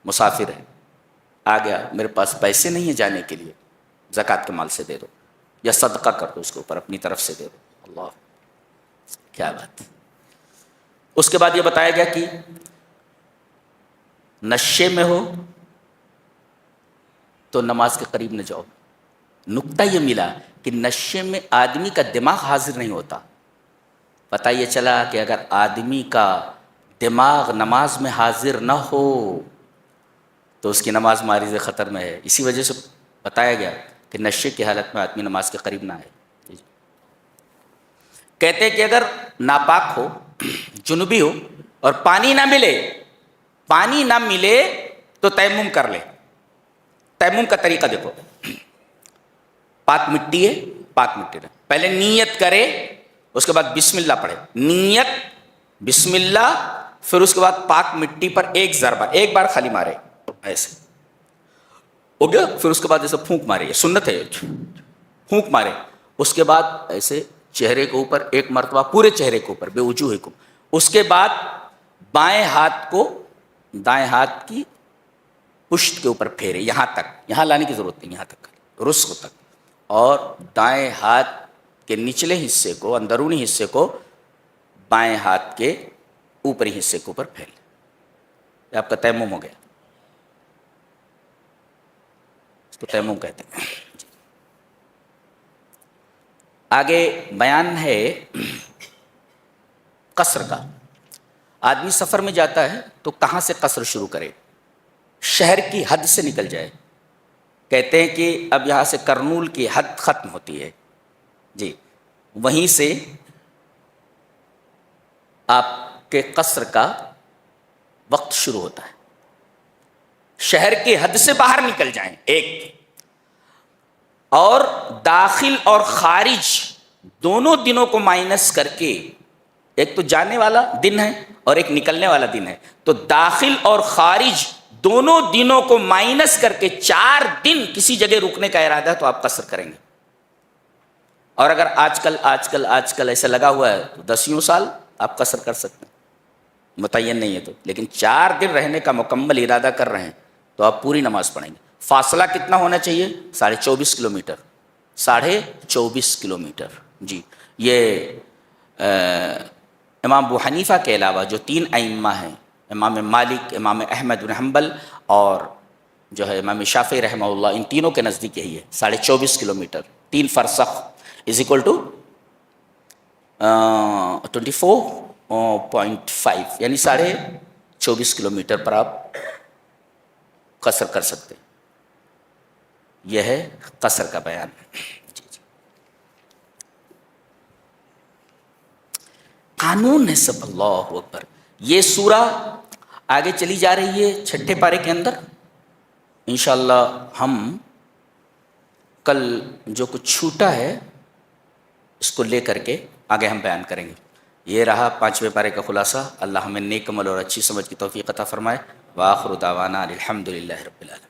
مسافر ہے، آ گیا میرے پاس پیسے نہیں ہیں جانے کے لیے، زکوٰۃ کے مال سے دے دو یا صدقہ کر دو اس کے اوپر، اپنی طرف سے دے دو. اللہ کیا بات. اس کے بعد یہ بتایا گیا کہ نشے میں ہو تو نماز کے قریب نہ جاؤ. نکتہ یہ ملا کہ نشے میں آدمی کا دماغ حاضر نہیں ہوتا. پتہ یہ چلا کہ اگر آدمی کا دماغ نماز میں حاضر نہ ہو تو اس کی نماز معرض خطر میں ہے. اسی وجہ سے بتایا گیا کہ نشے کی حالت میں آدمی نماز کے قریب نہ آئے. کہتے ہیں کہ اگر ناپاک ہو، جنوبی ہو، اور پانی نہ ملے تو تیمم کر لے. تیمم کا طریقہ دیکھو، پاک مٹی ہے، پہلے نیت کرے، اس کے بعد بسم اللہ پڑھے، نیت بسم اللہ، پھر اس کے بعد پاک مٹی پر ایک ضربہ، ایک بار خالی مارے ایسے ہو گیا. پھر اس کے بعد ایسے پھونک مارے، یہ سنت ہے، پھونک مارے. اس کے بعد ایسے چہرے کے اوپر ایک مرتبہ، پورے چہرے کے اوپر، بے وجوہکم. اس کے بعد بائیں ہاتھ کو دائیں ہاتھ کی پشت کے اوپر پھیرے، یہاں تک، یہاں لانے کی ضرورت نہیں، یہاں تک رسغ تک، اور دائیں ہاتھ کے نچلے حصے کو، اندرونی حصے کو بائیں ہاتھ کے اوپری حصے کے اوپر پھیل. یہ آپ کا تیمم ہو گیا، اس کو تیمم کہتے ہیں. آگے بیان ہے قصر کا. آدمی سفر میں جاتا ہے تو کہاں سے قصر شروع کرے؟ شہر کی حد سے نکل جائے. کہتے ہیں کہ اب یہاں سے کرنول کی حد ختم ہوتی ہے، جی وہیں سے آپ کے قصر کا وقت شروع ہوتا ہے. شہر کی حد سے باہر نکل جائیں ایک، اور داخل اور خارج دونوں دنوں کو مائنس کر کے، ایک تو جانے والا دن ہے اور ایک نکلنے والا دن ہے، تو داخل اور خارج دونوں دنوں کو مائنس کر کے 4 دن کسی جگہ رکنے کا ارادہ ہے تو آپ قصر کریں گے. اور اگر آج کل ایسا لگا ہوا ہے تو 10 سال آپ قصر کر سکتے ہیں. متعین نہیں ہے تو، لیکن 4 دن رہنے کا مکمل ارادہ کر رہے ہیں تو آپ پوری نماز پڑھیں گے۔ فاصلہ کتنا ہونا چاہیے؟ 24.5 کلومیٹر، 24.5 کلومیٹر۔ جی، یہ امام ابو حنیفہ کے علاوہ جو 3 ائمہ ہیں، امام مالک، امام احمد بن حنبل اور جو ہے امام شافعی رحمہ اللہ، ان تینوں کے نزدیک یہی ہے 24.5 کلومیٹر، 3 فرسخ از اکول ٹو 24.5، یعنی 24.5 کلومیٹر پر آپ قصر کر سکتے۔ یہ ہے قصر کا بیان۔ جی جی، قانون ہے سب۔ اللہ اکبر۔ یہ سورہ آگے چلی جا رہی ہے 6 پارے کے اندر۔ انشاءاللہ ہم کل جو کچھ چھوٹا ہے اس کو لے کر کے آگے ہم بیان کریں گے۔ یہ رہا 5ویں پارے کا خلاصہ۔ اللہ ہمیں نیک عمل اور اچھی سمجھ کی توفیق عطا فرمائے۔ وآخر دعوانا الحمدللہ رب العالمین۔